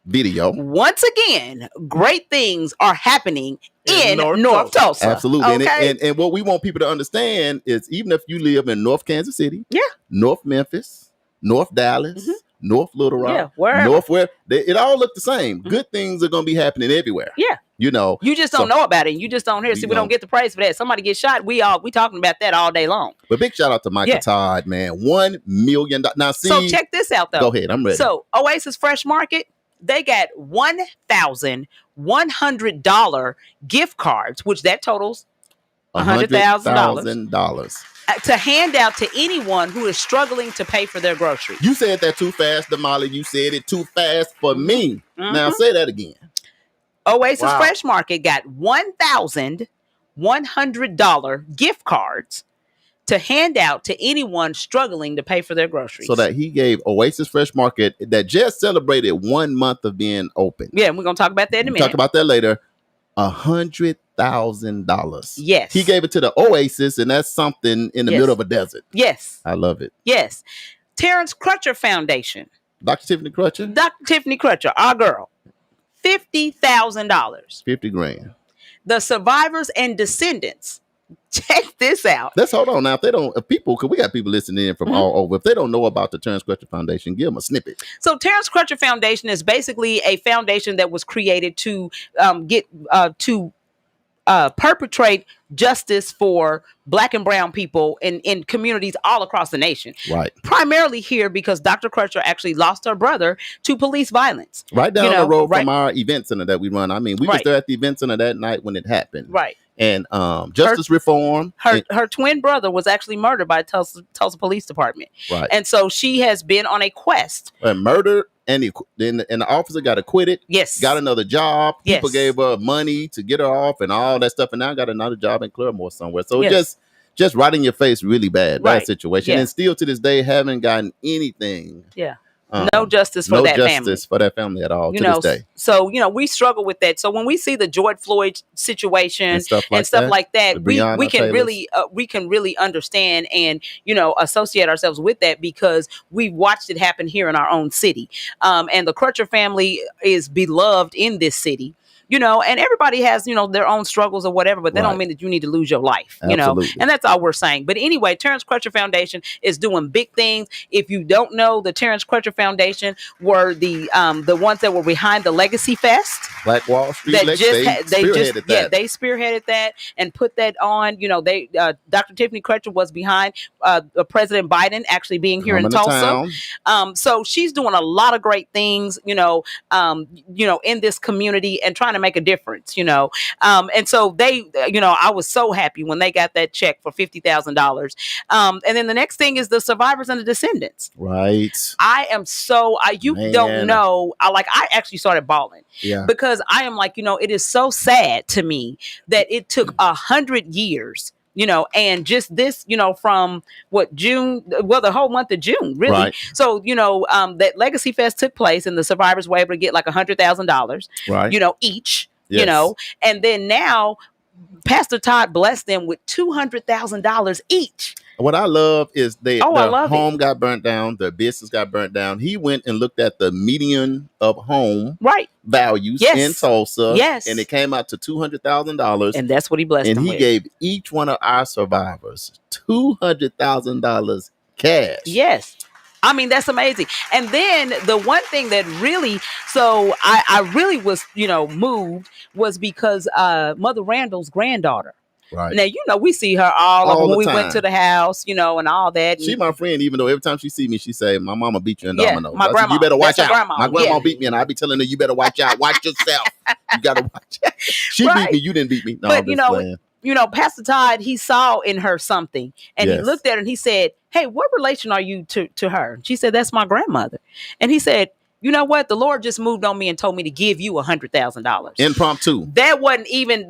video. Once again, great things are happening in North Tulsa. Absolutely. Okay? And what we want people to understand is, even if you live in North Kansas City, North Memphis, North Dallas, North Little Rock, North it all look the same. Good things are going to be happening everywhere. Yeah. You just don't know about it. You just don't hear. See, we don't get the praise for that. Somebody gets shot. We talking about that all day long. But big shout out to Michael Todd, man. $1 million. Now, see. So check this out, though. Go ahead. I'm ready. So Oasis Fresh Market, they got $1,100 gift cards, which that totals $100,000 to hand out to anyone who is struggling to pay for their groceries. You said that too fast, Damali. You said it too fast for me. Now say that again. Oasis Fresh Market got $1,100 gift cards to hand out to anyone struggling to pay for their groceries. So that he gave Oasis Fresh Market, that just celebrated 1 month of being open. Yeah, and we're going to talk about that in a minute. Talk about that later. $100,000. Yes. He gave it to the Oasis, and that's something in the middle of a desert. Yes. I love it. Yes. Terrence Crutcher Foundation. Dr. Tiffany Crutcher? Dr. Tiffany Crutcher, our girl. $50,000. 50 grand. The survivors and descendants. Check this out. Let's hold on now. If they don't, because we got people listening in from all over. If they don't know about the Terrence Crutcher Foundation, give them a snippet. So Terrence Crutcher Foundation is basically a foundation that was created to perpetrate justice for Black and brown people in communities all across the nation. Right. Primarily here because Dr. Crutcher actually lost her brother to police violence. Right down the road from our event center that we run. I mean, we was there at the event center that night when it happened. Right. And justice reform. Her twin brother was actually murdered by Tulsa Police Department. Right. And so she has been on a quest. Murdered, and the officer got acquitted. Yes. Got another job. Yes. People gave her money to get her off and all that stuff. And now got another job in Claremore somewhere. So just right in your face, really bad situation. And still to this day, haven't gotten anything. Yeah. No justice for that family. No justice for that family at all to this day. So, we struggle with that. So when we see the George Floyd situation and stuff like that, we can really understand and, associate ourselves with that because we've watched it happen here in our own city. And the Crutcher family is beloved in this city. and everybody has, their own struggles or whatever, but that don't mean that you need to lose your life, and that's all we're saying. But anyway, Terrence Crutcher Foundation is doing big things. If you don't know, the Terrence Crutcher Foundation were the ones that were behind the Legacy Fest. Black Wall Street. They spearheaded that and put that on. Dr. Tiffany Crutcher was behind President Biden actually being here in Tulsa. So she's doing a lot of great things, in this community and trying to make a difference, and so they, I was so happy when they got that check for $50,000. And then the next thing is the survivors and the descendants. Right. I am so, don't know. I actually started bawling because I am like, it is so sad to me that it took 100 years, and just this, from June, the whole month of June, really. Right. So, that Legacy Fest took place and the survivors were able to get like $100,000, right. Each, and then now Pastor Todd blessed them with $200,000 each. What I love is their home got burnt down, their business got burnt down. He went and looked at the median of home values in Tulsa. Yes. And it came out to $200,000. And that's what he blessed them with. And he gave each one of our survivors $200,000 cash. Yes. I mean, that's amazing. And then the one thing that really, so I really was, moved was because Mother Randall's granddaughter. Right. Now, we see her all when we went to the house, and all that. She my friend, even though every time she see me, she say, my mama beat you in dominoes. My grandma. You better watch out. Grandma. My grandma beat me, and I be telling her, you better watch out. Watch yourself. You got to watch out. She beat me. You didn't beat me. No, but, Pastor Todd, he saw in her something, and he looked at her and he said, hey, what relation are you to her? She said, that's my grandmother. And he said, you know what? The Lord just moved on me and told me to give you $100,000. Impromptu. That wasn't even,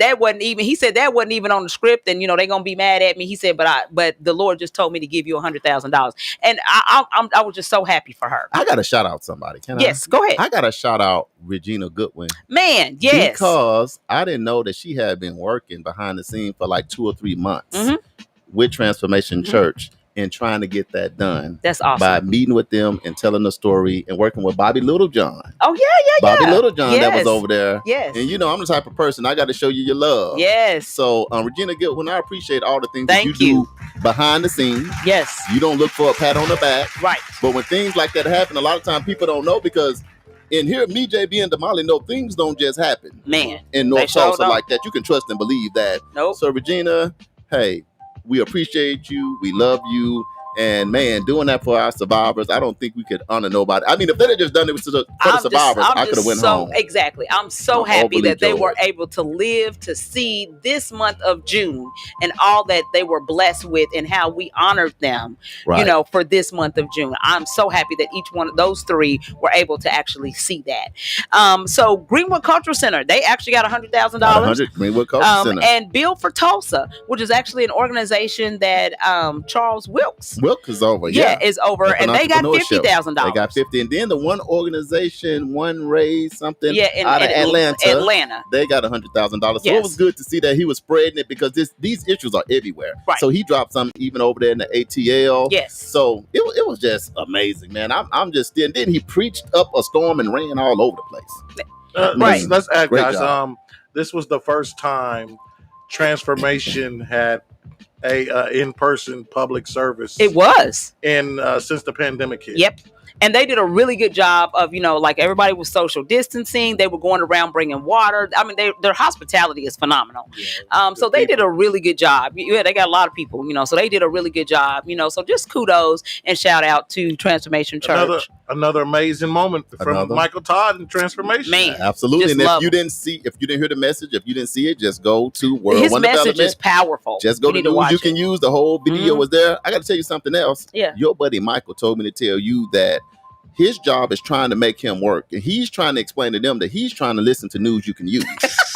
he said that wasn't even on the script, and, they're going to be mad at me. He said, but the Lord just told me to give you $100,000. And I was just so happy for her. I got to shout out somebody. Can I? Yes, go ahead. I got to shout out Regina Goodwin. Man, yes. Because I didn't know that she had been working behind the scene for like 2 or 3 months with Transformation Church. And trying to get that done. That's awesome. By meeting with them and telling the story and working with Bobby Littlejohn. Oh, yeah. Bobby Littlejohn that was over there. Yes. And I'm the type of person, I got to show you your love. Yes. So, Regina Goodwin, I appreciate all the things that you do behind the scenes. Yes. You don't look for a pat on the back. Right. But when things like that happen, a lot of times people don't know because in here, me, JB, and Damali know things don't just happen. Man. In North Tulsa like that. You can trust and believe that. Nope. So, Regina, hey, we appreciate you. We love you. And man, doing that for our survivors, I don't think we could honor nobody. I mean, if they'd have just done it for the survivors, I could have went home. Exactly. I'm so happy that they were able to live to see this month of June and all that they were blessed with and how we honored them, for this month of June. I'm so happy that each one of those three were able to actually see that. So Greenwood Cultural Center, they actually got $100,000. Greenwood Cultural Center. And Build for Tulsa, which is actually an organization that Charles Wilkes is over. Is over, and they got $50,000. They got 50, and then the one organization, One Raise something out of Atlanta. They got $100,000. So it was good to see that he was spreading it because these issues are everywhere. Right. So he dropped some even over there in the ATL. Yes. So it was just amazing, man. I'm just then he preached up a storm and ran all over the place. Let's add, guys. Job. This was the first time Transformation had a in-person public service. It was since the pandemic hit. Yep. And they did a really good job of, like everybody was social distancing. They were going around bringing water. I mean, their hospitality is phenomenal. So they did a really good job. They got a lot of people, so they did a really good job, so just kudos and shout out to Transformation Church. Another amazing moment from Michael Todd and Transformation. Man, absolutely. And if you didn't hear the message, if you didn't see it, just go to World His Wonder message Development. is powerful. Just go to news you can use. The whole video was there. I got to tell you something else. Yeah. Your buddy Michael told me to tell you that his job is trying to make him work. And he's trying to explain to them that he's trying to listen to news you can use.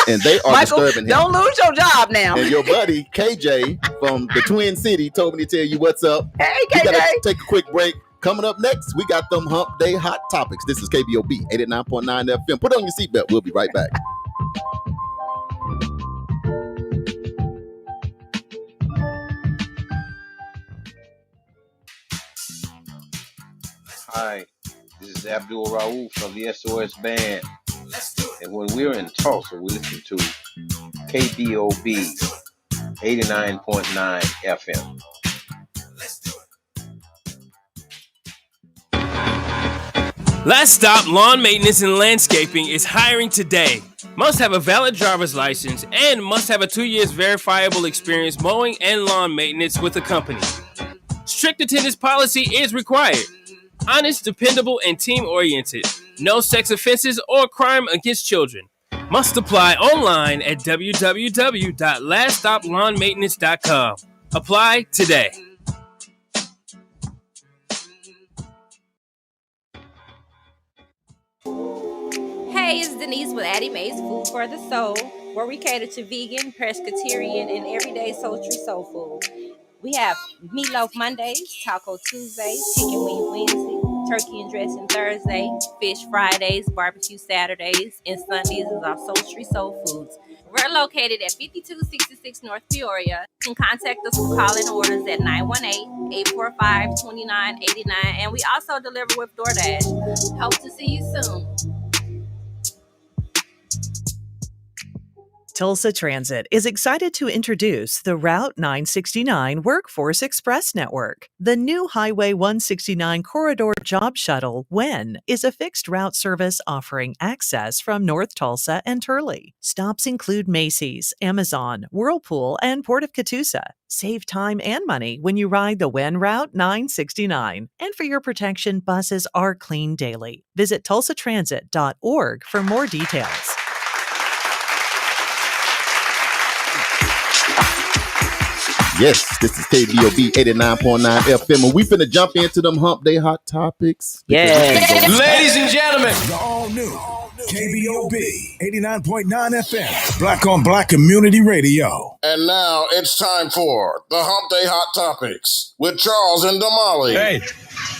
And they are Michael, disturbing him. Don't lose your job now. And your buddy, KJ, from the Twin City, told me to tell you what's up. Hey, KJ. We got to take a quick break. Coming up next, we got them Hump Day Hot Topics. This is KBOB 89.9 FM. Put on your seatbelt. We'll be right back. Hi, this is Abdul Raouf from the SOS Band, And when we're in Tulsa, we listen to KBOB 89.9 FM. Last Stop Lawn Maintenance and Landscaping is hiring today. Must have a valid driver's license and must have a 2 years verifiable experience mowing and lawn maintenance with the company. Strict attendance policy is required. Honest, dependable, and team-oriented. No sex offenses or crime against children. Must apply online at www.laststoplawnmaintenance.com. Apply today. Hey, it's Denise with Addie Mae's Food for the Soul, where we cater to vegan, pescatarian, and everyday sultry soul food. We have Meatloaf Mondays, Taco Tuesdays, Chicken Wing Wednesday, Turkey and Dressing Thursday, Fish Fridays, Barbecue Saturdays, and Sundays is our sultry soul foods. We're located at 5266 North Peoria. You can contact us for call-in orders at 918-845-2989, and we also deliver with DoorDash. Hope to see you soon. Tulsa Transit is excited to introduce the Route 969 Workforce Express Network. The new Highway 169 Corridor Job Shuttle, WEN, is a fixed route service offering access from North Tulsa and Turley. Stops include Macy's, Amazon, Whirlpool, and Port of Catoosa. Save time and money when you ride the WEN Route 969. And for your protection, buses are cleaned daily. Visit tulsatransit.org for more details. Yes, this is KBOB 89.9 FM, and we finna jump into them hump day hot topics. Yes. Ladies and gentlemen, the all new KBOB 89.9 FM, Black on Black Community Radio. And now it's time for the Hump Day Hot Topics with Charles and Damali. Hey,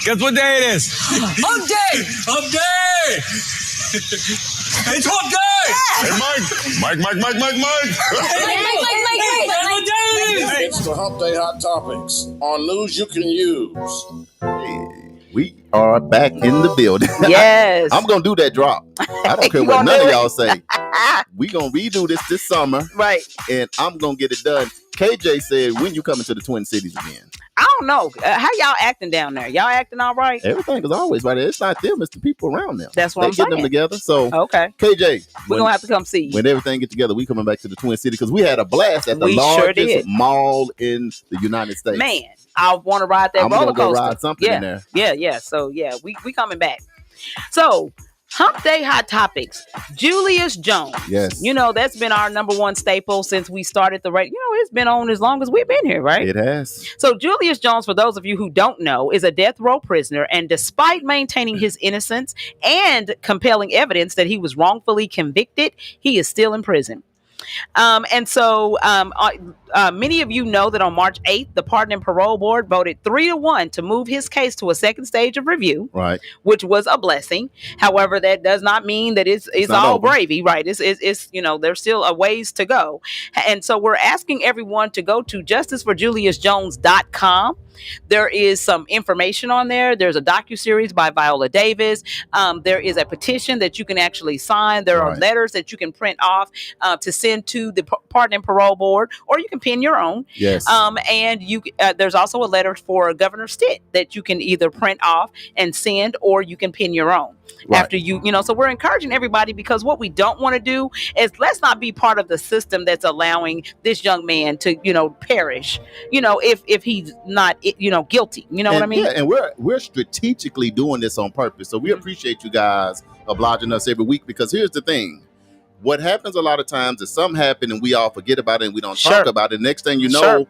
guess what day it is? Hump Day! Hump Day! It's Hump Day! Hey, Mike! It's the Hump Day Hot Topics on news you can use. We are back in the building. Yes. I'm going to do that drop. I don't care what none of y'all say. We going to redo this summer. Right. And I'm going to get it done. KJ said, when you coming to the Twin Cities again? I don't know. How y'all acting down there? Y'all acting all right? Everything is always right there. It's not them. It's the people around them. That's what I'm saying. They get them together. So, okay. KJ. We're going to have to come see you. When everything gets together, we coming back to the Twin Cities because we had a blast at the largest mall in the United States. Man, I want to ride that roller coaster. I'm going to go ride something in there. Yeah. So, we coming back. So, Hump Day Hot Topics. Julius Jones. Yes. You know, that's been our number one staple since we started the radio. You know, it's been on as long as we've been here, right? It has. So Julius Jones, for those of you who don't know, is a death row prisoner. And despite maintaining his innocence and compelling evidence that he was wrongfully convicted, he is still in prison. Many of you know that on March 8th, the Pardon and Parole Board voted 3-1 to move his case to a second stage of review, right? Which was a blessing. However, that does not mean that it's all gravy, right? It's there's still a ways to go. And so we're asking everyone to go to justiceforjuliusjones.com. There is some information on there. There's a docuseries by Viola Davis. There is a petition that you can actually sign. There are letters that you can print off to send to the Pardon and Parole Board, or you can pen your own. Yes. And there's also a letter for Governor Stitt that you can either print off and send, or you can pen your own. Right. After so we're encouraging everybody, because what we don't want to do is let's not be part of the system that's allowing this young man to, perish, if he's not, guilty. You know what I mean? Yeah, and we're strategically doing this on purpose. So we appreciate you guys obliging us every week, because here's the thing. What happens a lot of times is something happen and we all forget about it and we don't talk about it. Next thing you know,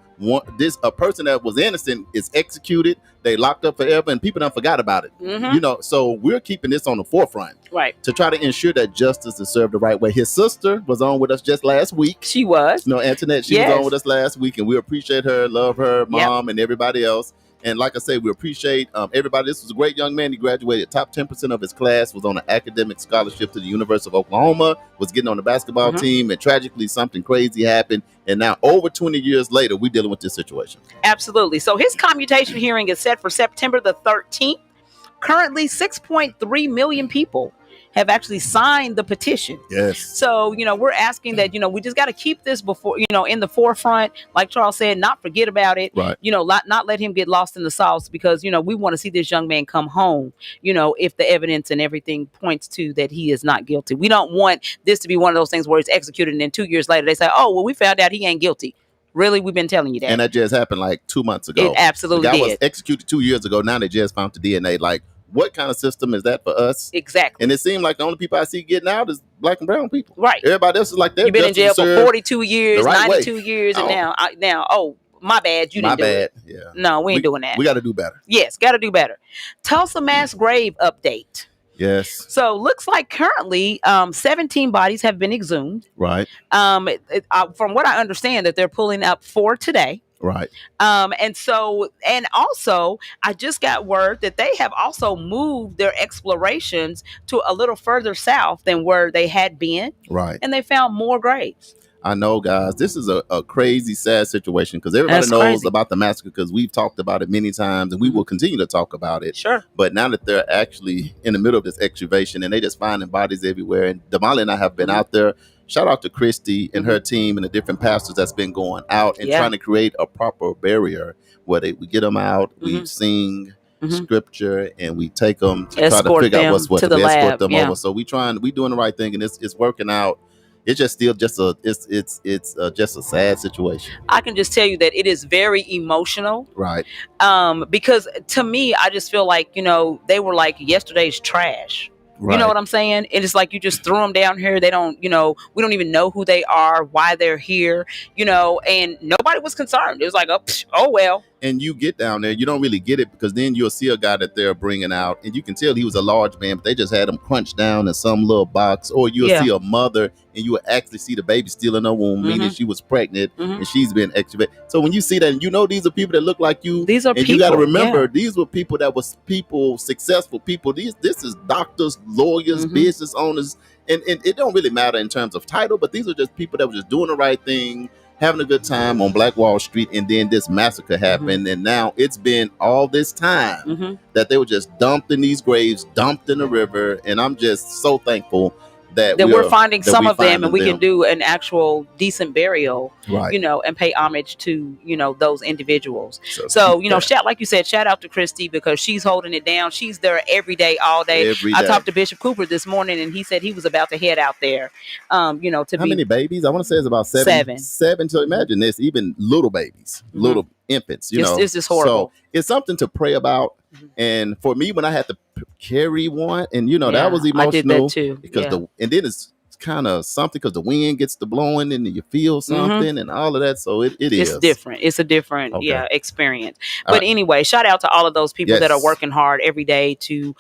a person that was innocent is executed. They locked up forever and people don't forgot about it. Mm-hmm. So we're keeping this on the forefront, right, to try to ensure that justice is served the right way. His sister was on with us just last week. She was. Antoinette, she was on with us last week, and we appreciate her, love her, mom, and everybody else. And like I say, we appreciate everybody. This was a great young man. He graduated top 10% of his class, was on an academic scholarship to the University of Oklahoma, was getting on the basketball team, and tragically something crazy happened. And now over 20 years later, we're dealing with this situation. Absolutely. So his commutation hearing is set for September the 13th. Currently, 6.3 million people have actually signed the petition. Yes. So, we're asking that, we just got to keep this before, in the forefront. Like Charles said, not forget about it. Right. Not let him get lost in the sauce, because, we want to see this young man come home, if the evidence and everything points to that he is not guilty. We don't want this to be one of those things where it's executed and then 2 years later they say, oh, well, we found out he ain't guilty. Really? We've been telling you that. And that just happened like 2 months ago. It absolutely the guy did. was executed 2 years ago. Now they just found the DNA. Like, what kind of system is that for us? Exactly. And it seemed like the only people I see getting out is black and brown people. Right. Everybody else is like they're You've been in jail for 42 years, right 92 years, and now, my bad, you didn't do it. Yeah. No, we ain't doing that. We got to do better. Yes, got to do better. Tulsa mass grave update. Yes. So looks like currently 17 bodies have been exhumed. Right. From what I understand, that they're pulling up 4 today. Right. And also I just got word that they have also moved their explorations to a little further south than where they had been. Right. And they found more graves. I know, guys, this is a crazy, sad situation, because everybody knows about the massacre, because we've talked about it many times and we will continue to talk about it. Sure. But now that they're actually in the middle of this excavation and they just finding bodies everywhere, and Damali and I have been out there. Shout out to Christy and her team and the different pastors that's been going out and trying to create a proper barrier where we get them out, we sing scripture, and we take them to try to figure out what's what, to the lab, escort them over. So we doing the right thing, and it's working out. It's just still just a sad situation. I can just tell you that it is very emotional. Right. Because to me, I just feel like, they were like yesterday's trash. Right. You know what I'm saying? And it's like you just threw them down here. They don't, we don't even know who they are, why they're here, and nobody was concerned. It was like, oh well. And you get down there, you don't really get it, because then you'll see a guy that they're bringing out, and you can tell he was a large man, but they just had him crunched down in some little box. Or you'll see a mother, and you will actually see the baby still in her womb, meaning she was pregnant, and she's been extubated. So when you see that, and these are people that look like you, these are and people, you got to remember, these were people that was successful people. This is doctors, lawyers, business owners, and it don't really matter in terms of title, but these are just people that were just doing the right thing, having a good time on Black Wall Street, and then this massacre happened, and now it's been all this time that they were just dumped in these graves, dumped in the river, and I'm just so thankful that we're finding some of them, and we can do an actual decent burial, right, and pay homage to, those individuals. So like you said, shout out to Christy, because she's holding it down. She's there every day, all day. I talked to Bishop Cooper this morning, and he said he was about to head out there, How many babies? I want to say it's about seven. So imagine this, even little babies, little infants, This is horrible. So it's something to pray about. And for me, when I had to carry one, and that was emotional. I did that too. Because and then it's kind of something, because the wind gets to blowing and you feel something and all of that. So it's different. It's a different experience. But anyway, shout out to all of those people that are working hard every day to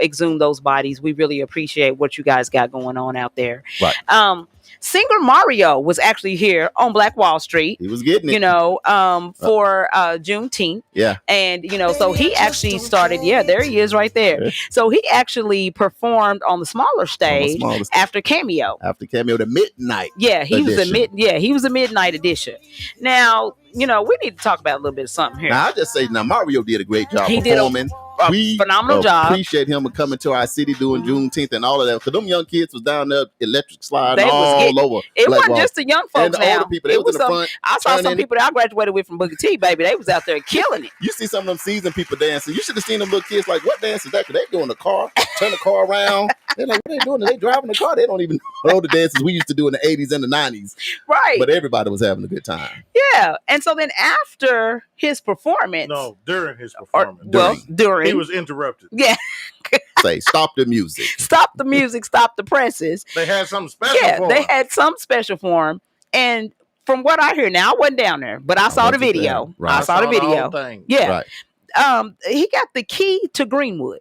exhume those bodies. We really appreciate what you guys got going on out there. Right. Singer Mario was actually here on Black Wall Street. He was getting it, for Juneteenth. Yeah. And, so he actually started, there he is right there. So he actually performed on the smaller stage after Cameo. The midnight. Yeah, he was a midnight edition. Now, we need to talk about a little bit of something here. Now, I just say, Mario did a great job performing. We phenomenal job. Appreciate him coming to our city doing Juneteenth and all of that. Because them young kids was down there electric sliding all over. It wasn't just the young folks. And the older people, they was in the front. I saw some people that I graduated with from Booker T, baby. They was out there killing it. You see some of them seasoned people dancing. You should have seen them little kids like, what dance is that? Because they doing the car, turn the car around. They're like, what are they doing? They driving the car. They don't even know the dances we used to do in the 80s and the 90s. Right. But everybody was having a good time. Yeah. And so then after his performance. No, during his performance. During. He was interrupted. Yeah. Say, stop the music. Stop the music. Stop the presses. They had something special for him. They had some special for him. And from what I hear now, I wasn't down there, but I saw the video. Right. I saw the video. Yeah. Right. He got the key to Greenwood.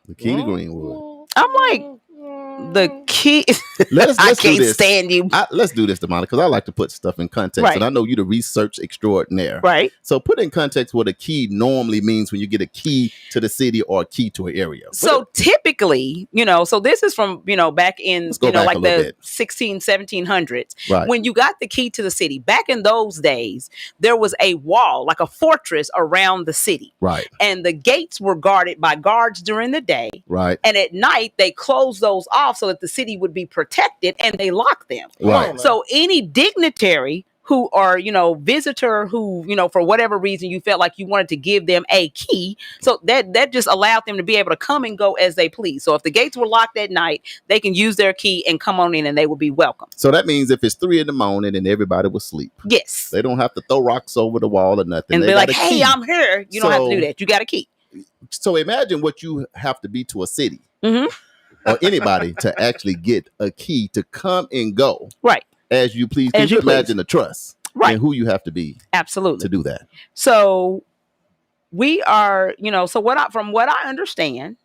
The key to Greenwood. I'm like, key. Let's I do can't this. stand you. Let's do this, Damona, because I like to put stuff in context. Right. And I know you're the research extraordinaire. Right. So put in context what a key normally means when you get a key to the city or a key to an area. So typically, so this is from, back in, go back like a little the bit. 1700s. Right. When you got the key to the city, back in those days, there was a wall, like a fortress around the city. Right. And the gates were guarded by guards during the day. Right. And at night, they closed those off so that the city would be protected, and they locked them. Right. So any dignitary who are, visitor who, for whatever reason you felt like you wanted to give them a key. So that just allowed them to be able to come and go as they please. So if the gates were locked at night, they can use their key and come on in and they will be welcome. So that means if it's 3 a.m. and everybody will sleep. Yes. They don't have to throw rocks over the wall or nothing. And they be got like, a hey, key. I'm here. You don't have to do that. You got a key. So imagine what you have to be to a city Mm-hmm. or anybody to actually get a key to come and go. Right. As you please. As Can you you please. imagine the trust? Right. And who you have to be. Absolutely. To do that. So we are, from what I understand,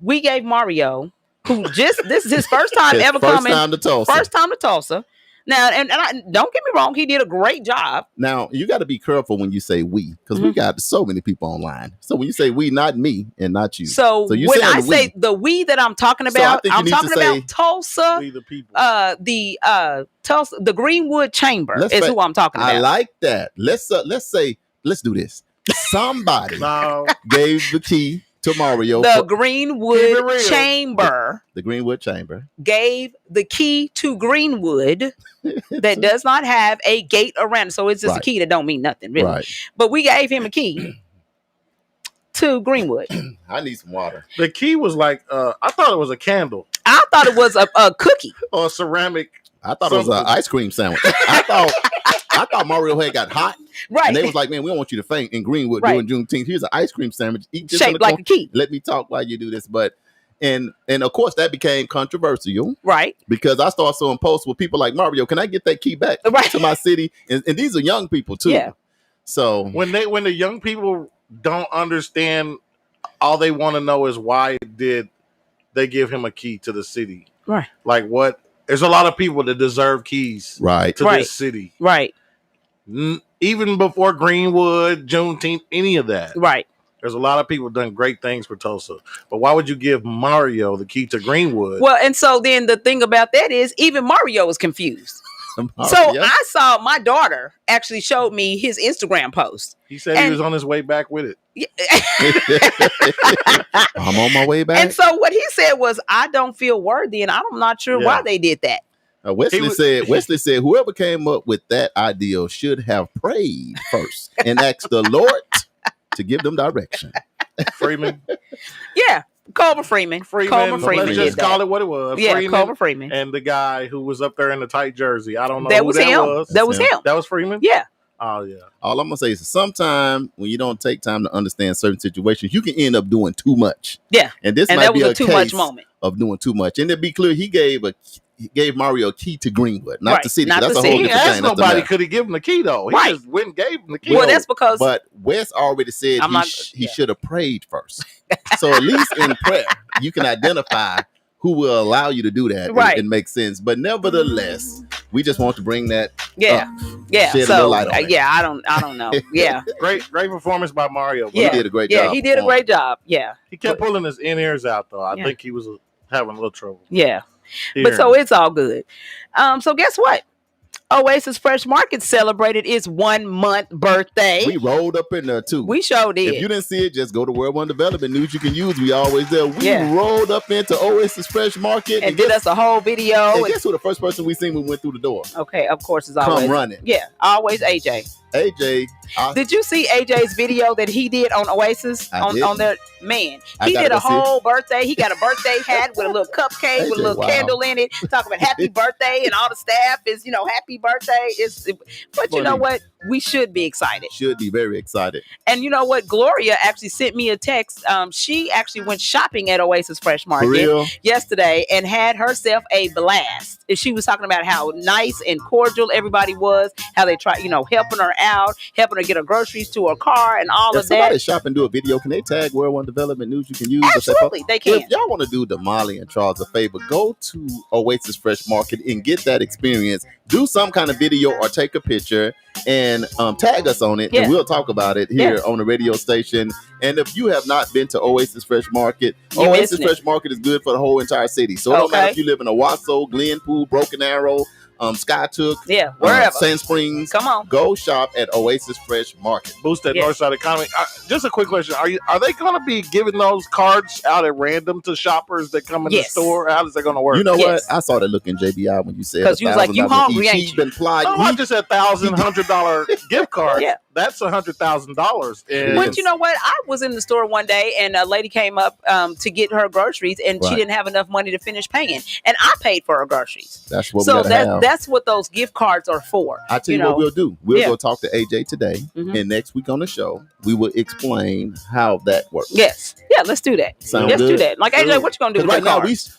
we gave Mario, who this is his first time ever coming. First time to Tulsa. Now, and don't get me wrong, he did a great job. Now, you got to be careful when you say we, because we got so many people online. So when you say we, not me and not you. So you when I say the we that I'm talking about, I'm talking about Tulsa, We the people. Tulsa, the Greenwood Chamber is who I'm talking about. I like that. Let's do this. Somebody gave the key to Mario. The Greenwood Chamber. The Greenwood Chamber gave the key to Greenwood that does not have a gate around it. So it's just a key that don't mean nothing, really. Right. But we gave him a key to Greenwood. I need some water. The key was like, I thought it was a candle. I thought it was a cookie. Or a ceramic. I thought it was an ice cream sandwich. I thought Mario had got hot. Right. And they was like, man, we don't want you to faint in Greenwood during Juneteenth. Here's an ice cream sandwich. Eat this shaped like a key. Let me talk while you do this. But and of course that became controversial. Right. Because I started seeing posts with people like, Mario, can I get that key back to my city? And these are young people too. Yeah. So when the young people don't understand, all they want to know is why did they give him a key to the city? Right. Like what? There's a lot of people that deserve keys to this city. Right. Even before Greenwood, Juneteenth, any of that. Right. There's a lot of people done great things for Tulsa. But why would you give Mario the key to Greenwood? Well, and so then the thing about that is even Mario was confused. So I saw my daughter actually showed me his Instagram post. He said he was on his way back with it. I'm on my way back. And so what he said was, I don't feel worthy, and I'm not sure why they did that. Wesley said, whoever came up with that idea should have prayed first and asked the Lord to give them direction. Freeman. Yeah. Culver Freeman. Let's just call it what it was. Yeah, Freeman Culver Freeman. And the guy who was up there in the tight jersey. I don't know that who was that him. was. That was him. That was Freeman? Yeah. Oh, yeah. All I'm going to say is sometimes when you don't take time to understand certain situations, you can end up doing too much. Yeah. And this might that be was a too case much moment of doing too much. And to be clear, he gave Mario a key to Greenwood, not the city. Not that's the a whole city. different thing. Nobody could have given the key, though. He just went and gave him the key. Well, that's because... But Wes already said he should have prayed first. So at least in prayer, you can identify who will allow you to do that and make sense. But nevertheless, we just want to bring that up. Yeah. Shed a little light on it. I don't know. Yeah. Great performance by Mario. He did a great job. Yeah, he did a great job. Yeah. He kept pulling his in-ears out, though. I think he was having a little trouble. Yeah. But so it's all good. So guess what? Oasis Fresh Market celebrated its 1 month birthday. We rolled up in there too. We sure did. If you didn't see it, just go to World One Development News. You can use. We always there. We rolled up into Oasis Fresh Market and did us a whole video. And guess who the first person we seen when we went through the door? Okay, of course, it's always come running. Yeah, always AJ. AJ. Did you see AJ's video that he did on Oasis on their man? He did a whole birthday. He got a birthday hat with a little cupcake AJ, with a little candle in it, talking about happy birthday, and all the staff is happy birthday. But funny. You know what? We should be excited. Should be very excited. And you know what? Gloria actually sent me a text. She actually went shopping at Oasis Fresh Market yesterday and had herself a blast. She was talking about how nice and cordial everybody was, how they tried, helping her out, helping her to get her groceries to her car and all If of somebody that. shop and do a video, can they tag World One Development News you can use? Absolutely, they can. If y'all want to do Damali and Charles a favor, go to Oasis Fresh Market and get that experience. Do some kind of video or take a picture and tag us on it, and we'll talk about it here on the radio station. And if you have not been to Oasis Fresh Market, Oasis Fresh Market is good for the whole entire city. So it don't matter if you live in Owasso, Glenpool, Broken Arrow, Skytook, wherever. Sand Springs. Come on, go shop at Oasis Fresh Market. Boost that north side economy. Just a quick question: Are they going to be giving those cards out at random to shoppers that come in the store? How is that going to work? You know what? I saw that look in JBI when you said because you was like, you hungry, ain't you? Been plotting. I just said $1,100 gift card. That's $100,000. But you know what? I was in the store one day and a lady came up to get her groceries and she didn't have enough money to finish paying. And I paid for her groceries. That's what we gotta have. That's what those gift cards are for. I tell you what we'll do. We'll go talk to AJ today. And next week on the show, we will explain how that works. Yes. Yeah, let's do that. Let's do that. Like, AJ, what you going to do with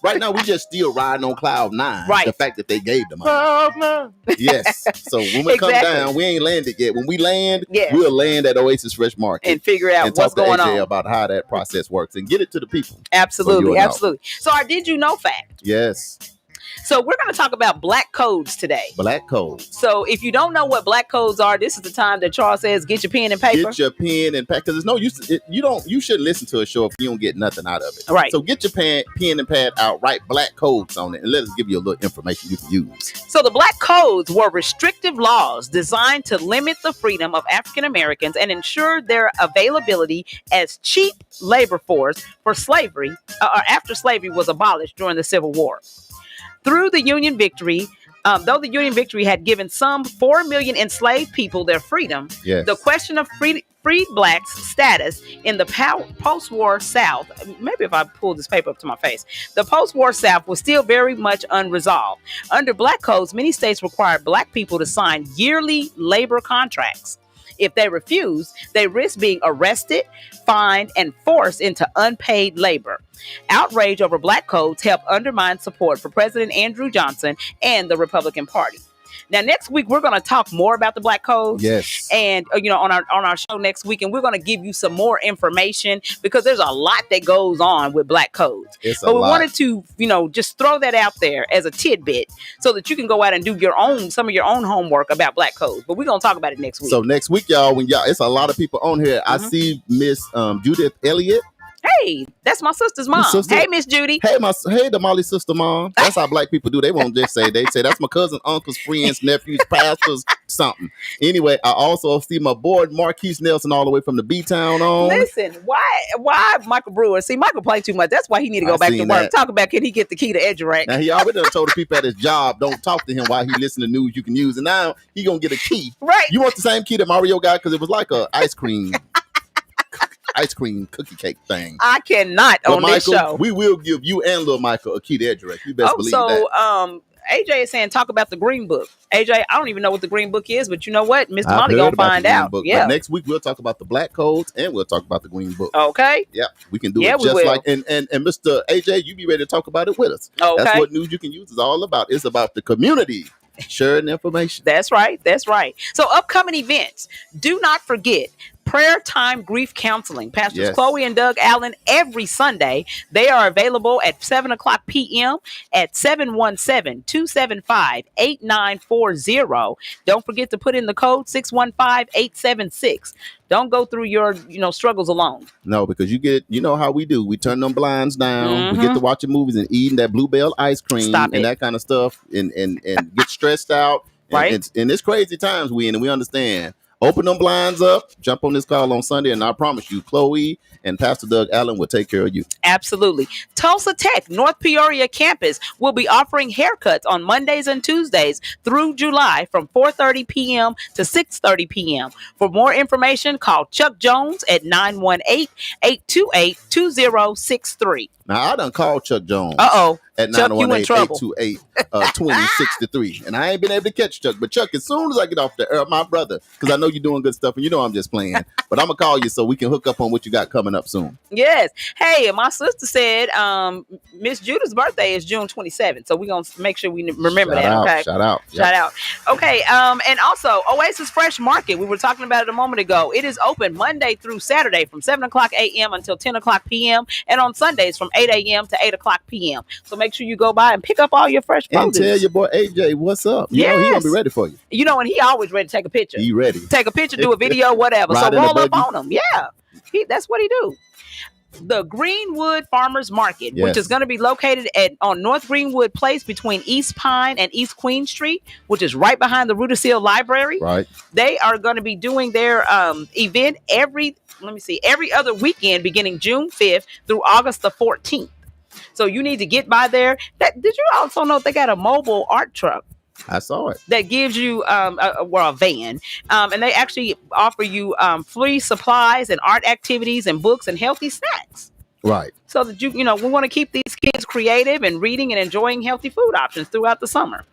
right now, we just still riding on cloud 9. Right. The fact that they gave the money. Yes. So when we come down, we ain't landed yet. When we land, we'll land at Oasis Fresh Market and figure out and what's talk going to AJ on about how that process works and get it to the people. Absolutely. So our did you know fact? Yes. So we're going to talk about black codes today. Black codes. So if you don't know what black codes are, this is the time that Charles says, get your pen and paper. Get your pen and paper, because there's no use. You shouldn't listen to a show if you don't get nothing out of it. Right. So get your pen and pad out, write black codes on it, and let us give you a little information you can use. So the black codes were restrictive laws designed to limit the freedom of African Americans and ensure their availability as cheap labor force for slavery, or after slavery was abolished during the Civil War. Through the Union victory, though the Union victory had given some 4 million enslaved people their freedom, the question of freed blacks' status in the post-war South, maybe if I pull this paper up to my face, the post-war South was still very much unresolved. Under black codes, many states required black people to sign yearly labor contracts. If they refused, they risked being arrested, fined, and forced into unpaid labor. Outrage over black codes helped undermine support for President Andrew Johnson and the Republican Party. Now, next week, we're going to talk more about the black codes. Yes. And, on our show next week, and we're going to give you some more information because there's a lot that goes on with black codes. But we wanted to, just throw that out there as a tidbit so that you can go out and do some of your own homework about black codes. But we're going to talk about it next week. So next week, y'all, it's a lot of people on here. I see Miss Judith Elliott. Hey, that's my sister's mom. Hey, Miss Judy. Hey, the Molly sister mom. That's how black people do. They won't just say. They say that's my cousin, uncles, friends, nephews, pastors, something. Anyway, I also see my boy Marquise Nelson all the way from the B-Town on. Listen, why Michael Brewer? See, Michael play too much. That's why he need to go back to work. Talk about, can he get the key to Edgerac? Now he already done told the people at his job, don't talk to him while he listen to news you can use. And now he gonna get a key. Right. You want the same key that Mario got because it was like a ice cream cookie cake thing. I cannot on Michael, this show. We will give you and little Michael a key to Edgerac. You best believe that. AJ is saying talk about the Green Book. AJ, I don't even know what the Green Book is, but you know what? Mr. Molly gonna find out. Yeah. But next week we'll talk about the black codes and we'll talk about the Green Book. Okay. Yeah, we can do it just like and Mr. AJ, you be ready to talk about it with us. Okay. That's what News You Can Use is all about. It's about the community sharing information. That's right. So upcoming events. Do not forget Prayer Time Grief Counseling. Pastors Chloe and Doug Allen every Sunday. They are available at 7:00 p.m. at 717-275-8940. Don't forget to put in the code 615-876. Don't go through your struggles alone. No, because you know how we do. We turn them blinds down. We get to watching movies and eating that Bluebell ice cream that kind of stuff and get stressed out. Right. And it's crazy times we in, and we understand. Open them blinds up, jump on this call on Sunday, and I promise you, Chloe and Pastor Doug Allen will take care of you. Absolutely. Tulsa Tech North Peoria campus will be offering haircuts on Mondays and Tuesdays through July from 4:30 p.m. to 6:30 p.m. For more information, call Chuck Jones at 918-828-2063. Now, I done called Chuck Jones. At Chuck, you in trouble. 918-828-2063. And I ain't been able to catch Chuck. But Chuck, as soon as I get off the air, my brother, because I know you're doing good stuff and you know I'm just playing. But I'm going to call you so we can hook up on what you got coming up soon. Yes. Hey, my sister said Miss Judah's birthday is June 27th. So we're going to make sure we remember that. Okay. Shout out. Shout out. Okay. And also, Oasis Fresh Market. We were talking about it a moment ago. It is open Monday through Saturday from 7 o'clock a.m. until 10 o'clock p.m. and on Sundays from 8 a.m. to 8 o'clock p.m. So make sure you go by and pick up all your fresh produce. And tell your boy AJ what's up. You know he's going to be ready for you. You know, and he always ready to take a picture. He ready. Take a picture, do a video, whatever. So roll up on him. Yeah. That's what he do. The Greenwood Farmers Market, which is going to be located on North Greenwood Place between East Pine and East Queen Street, which is right behind the Rudisill Library. Right. They are going to be doing their event every other weekend beginning June 5th through August the 14th. So you need to get by there. Did you also know they got a mobile art truck? I saw it. That gives you a van. And they actually offer you free supplies and art activities and books and healthy snacks. Right. So that we want to keep these kids creative and reading and enjoying healthy food options throughout the summer.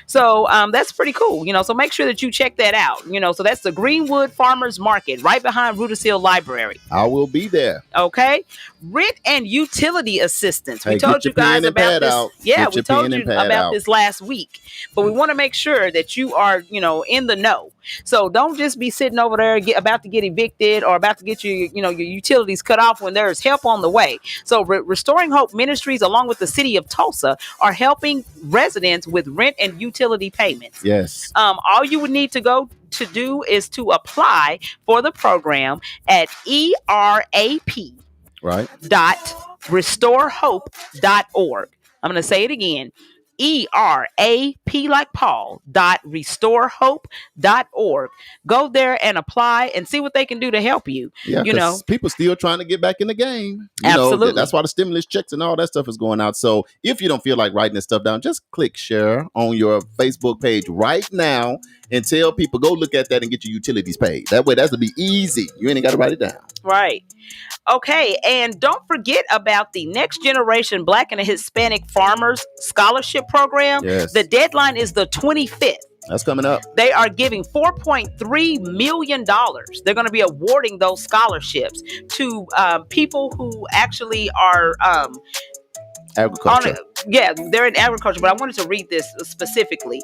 So that's pretty cool, so make sure that you check that out, so that's the Greenwood Farmers Market right behind Rudisill Library. I will be there. Okay. Rent and utility assistance. We told you guys about this. Yeah, we told you about this last week, but we want to make sure that you are, in the know. So don't just be sitting over there about to get evicted or about to get your utilities cut off when there's help on the way. So Restoring Hope Ministries, along with the city of Tulsa, are helping residents with rent and utility payments. Yes. All you would need to go to do is to apply for the program at ERAP. Right. .restorehope.org. I'm going to say it again. ERAP like Paul .restorehope.org. Go there and apply and see what they can do to help you. Yeah, people still trying to get back in the game. Absolutely. That's why the stimulus checks and all that stuff is going out. So if you don't feel like writing this stuff down, just click share on your Facebook page right now and tell people go look at that and get your utilities paid. That way, that'll be easy. You ain't got to write it down. Right. Okay, and don't forget about the Next Generation Black and Hispanic Farmers Scholarship Program. Yes. The deadline is the 25th. That's coming up. They are giving $4.3 million. They're going to be awarding those scholarships to people who actually are agriculture. They're in agriculture, but I wanted to read this specifically.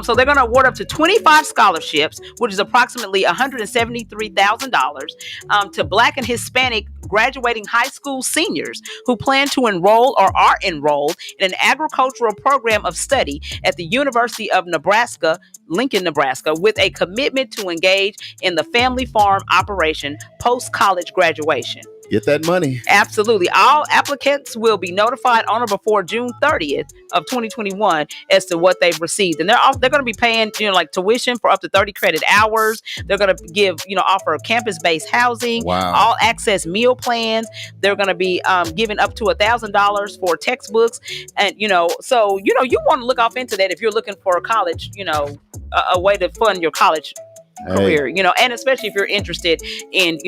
So they're going to award up to 25 scholarships, which is approximately $173,000 to Black and Hispanic graduating high school seniors who plan to enroll or are enrolled in an agricultural program of study at the University of Nebraska, Lincoln, Nebraska, with a commitment to engage in the family farm operation post-college graduation. Get that money. Absolutely. All applicants will be notified on or before June 30th of 2021 as to what they've received. And they're going to be paying, like tuition for up to 30 credit hours. They're going to give, offer campus-based housing, all access meal plans. They're going to be giving up to $1,000 for textbooks. And, so, you want to look off into that if you're looking for a college, a way to fund your college career, and especially if you're interested in,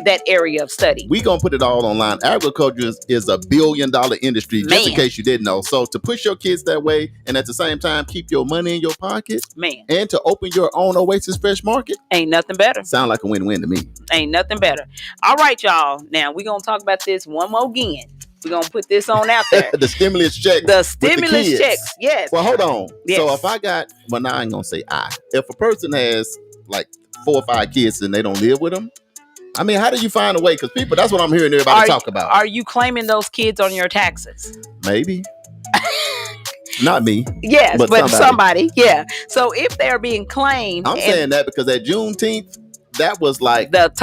that area of study. We gonna put it all online. Agriculture is $1 billion industry, just in case you didn't know. So to push your kids that way and at the same time keep your money in your pocket, and to open your own Oasis Fresh Market, ain't nothing better. Sound like a win-win to me. Ain't nothing better. All right, y'all. Now we're gonna talk about this one more again. We're going to put this on out there. The stimulus checks. The stimulus checks, yes. Well, hold on. Yes. So if I got, now I ain't going to say if a person has like 4 or 5 kids and they don't live with them, I mean, how do you find a way? Because people, that's what I'm hearing everybody talk about. Are you claiming those kids on your taxes? Maybe. Not me. Yes, but somebody. Yeah. So if they're being claimed. I'm saying that because at Juneteenth, that was like that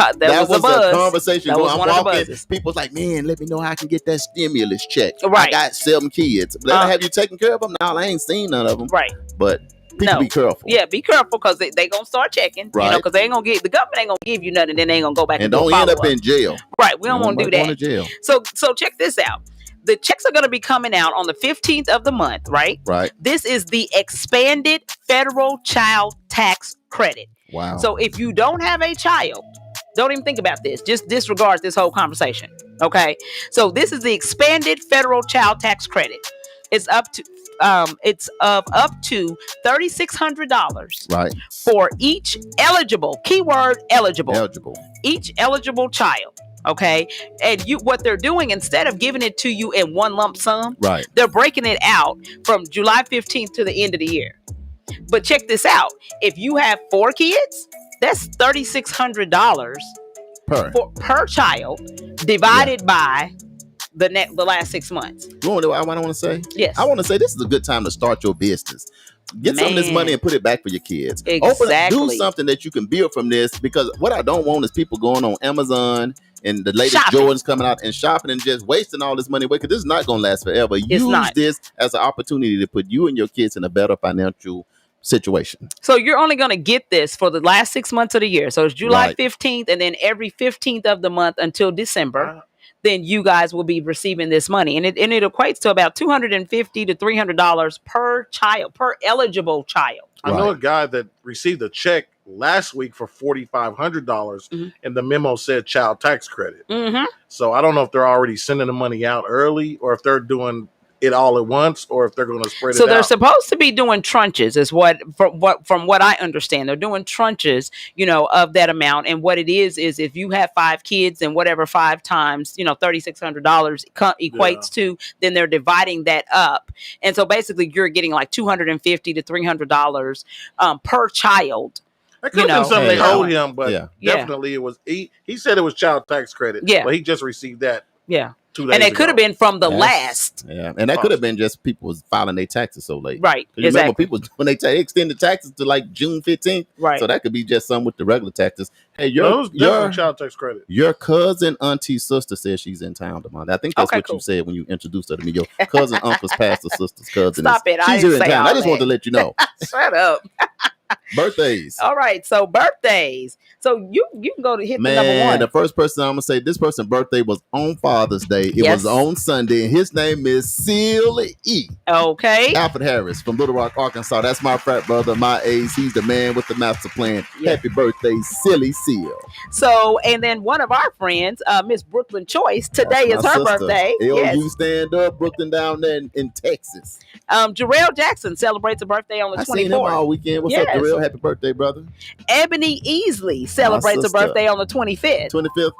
was a conversation going. I'm walking. People's like, man, let me know how I can get that stimulus check. Right. I got 7 kids. But have you taken care of them? No, I ain't seen none of them. Right. But people be careful. Yeah, be careful because they gonna start checking. Right. Because they ain't gonna the government ain't gonna give you nothing, then they ain't gonna go back and don't end up in jail. Right. We don't want to do that. To jail. So check this out. The checks are going to be coming out on the 15th of the month, right? Right. This is the expanded federal child tax credit. Wow. So if you don't have a child, don't even think about this. Just disregard this whole conversation. Okay, so this is the expanded federal child tax credit. It's up to up to $3,600 Right. for each eligible, keyword eligible, each eligible child. Okay, and what they're doing, instead of giving it to you in one lump sum, right, they're breaking it out from July 15th to the end of the year. But check this out: if you have 4 kids, that's $3,600 per child divided by the last 6 months. You know what I want to say? Yes. I want to say this is a good time to start your business. Get some of this money and put it back for your kids. Exactly. Do something that you can build from this, because what I don't want is people going on Amazon and the latest shopping. Jordans coming out and shopping and just wasting all this money away, because this is not going to last forever. Use this as an opportunity to put you and your kids in a better financial situation. So you're only going to get this for the last 6 months of the year. So it's July 15th, and then every 15th of the month until December. Then you guys will be receiving this money, and it equates to about $250 to $300 per child, per eligible child. I know a guy that received a check last week for $4,500, and the memo said child tax credit. So I don't know if they're already sending the money out early, or if they're doing it all at once, or if they're going to spread it out. So they're supposed to be doing tranches, is from what I understand. They're doing tranches, of that amount. And what it is if you have 5 kids, and whatever 5 times, $3,600 equates to, then they're dividing that up. And so basically you're getting like $250 to $300 per child. That could have been something they owed him, but definitely it was. He said it was child tax credit. Yeah, but he just received that. Yeah. 2 days and it ago. could have been from the last. Yeah, and that could have been just people was filing their taxes so late. Right. You remember people when they extend the taxes to like June 15th. Right. So that could be just some with the regular taxes. Hey, your child tax credit. Your cousin, auntie, sister says she's in town tomorrow. I think that's what you said when you introduced her to me. Your cousin, uncle's pastor, sister's cousin. Stop it! She's here in town. I just wanted to let you know. Shut up. Birthdays. All right, so birthdays. So you can go to hit the number 1. The first person I'm gonna say, this person's birthday was on Father's Day. It was on Sunday, and his name is Seal E. Okay. Alfred Harris from Little Rock, Arkansas. That's my frat brother, my ace. He's the man with the master plan. Happy birthday, Silly Seal. So, and then one of our friends, Miss Brooklyn Choice, today is her birthday. LU stand up, Brooklyn down there in Texas. Jarrell Jackson celebrates a birthday on the 24th. I seen him all weekend. What's up, Jarrell? Happy birthday, brother. Ebony Easley celebrates a birthday on the 25th. 25th?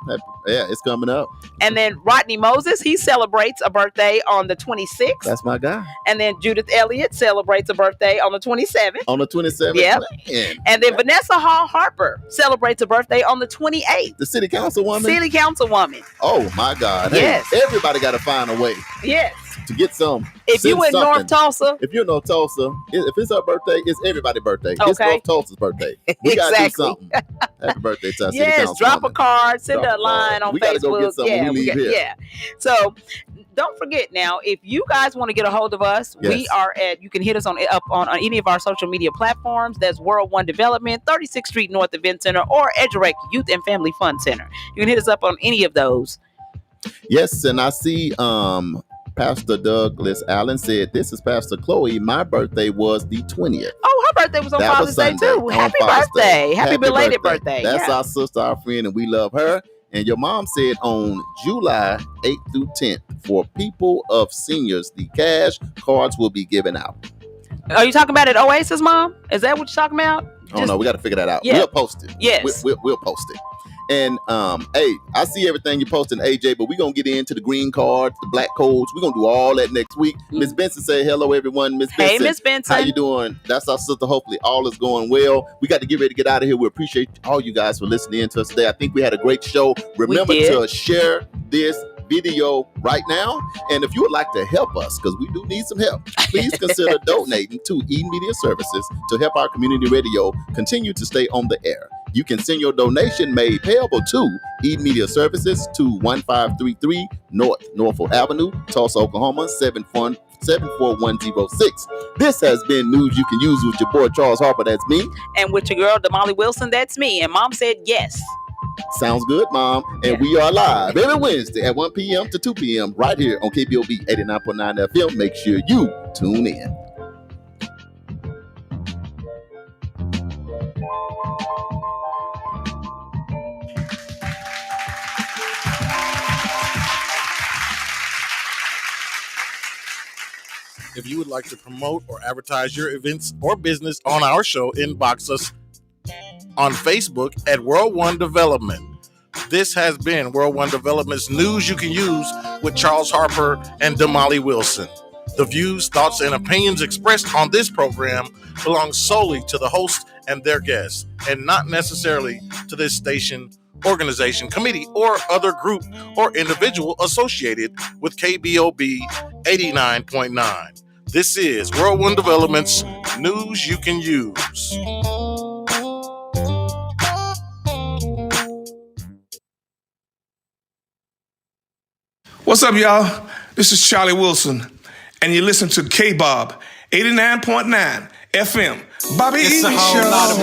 Yeah, it's coming up. And then Rodney Moses, he celebrates a birthday on the 26th. That's my guy. And then Judith Elliott celebrates a birthday on the 27th. On the 27th? Yep. Man. And then Vanessa Hall Harper celebrates a birthday on the 28th. The city councilwoman? City councilwoman. Oh, my God. Yes. Hey, everybody got to find a way. Yes. To get some. If you in North Tulsa. If you're in North Tulsa, if it's her birthday, it's everybody's birthday. Okay. It's North Tulsa's birthday. We got to do something. Happy birthday to our city councilwoman. Drop a card, send a line on we Facebook. Gotta go get something when we leave here. Yeah. So don't forget now, if you guys want to get a hold of us, we are you can hit us on any of our social media platforms. That's World One Development, 36th Street North Event Center, or Edgerec Youth and Family Fun Center. You can hit us up on any of those. Yes, and I see Pastor Douglas Allen said, this is Pastor Chloe. My birthday was the 20th. Oh, her birthday was on Father's Day too. Happy birthday. Happy belated birthday. That's our sister, our friend, and we love her. And your mom said on July 8th through 10th, for people of seniors, the cash cards will be given out. Are you talking about it, Oasis, Mom? Is that what you're talking about? Oh, no, we got to figure that out. Yeah. We'll post it. Yes. We'll post it. And, hey, I see everything you're posting, AJ, but we're going to get into the green cards, the black codes. We're going to do all that next week. Miss Benson say hello, everyone. Miss Benson. Hey, Miss Benson. How you doing? That's our sister. Hopefully all is going well. We got to get ready to get out of here. We appreciate all you guys for listening in to us today. I think we had a great show. Remember to share this video right now. And if you would like to help us, because we do need some help, please consider donating to Eden Media Services to help our community radio continue to stay on the air. You can send your donation made payable to Eden Media Services to 1533 North Norfolk Avenue, Tulsa, Oklahoma, 74106. This has been News You Can Use with your boy Charles Harper, that's me. And with your girl Damali Wilson, that's me. And Mom said yes. Sounds good, Mom. And we are live every Wednesday at 1 p.m. to 2 p.m. right here on KBOB 89.9 FM. Make sure you tune in. If you would like to promote or advertise your events or business on our show, inbox us on Facebook at World One Development. This has been World One Development's News You Can Use with Charles Harper and Damali Wilson. The views, thoughts, and opinions expressed on this program belong solely to the host and their guests, and not necessarily to this station, organization, committee, or other group or individual associated with KBOB 89.9. This is World One Development's News You Can Use. What's up, y'all? This is Charlie Wilson, and you listen to KBOB 89.9 FM. Bobby It's a Eaton whole Show. lot of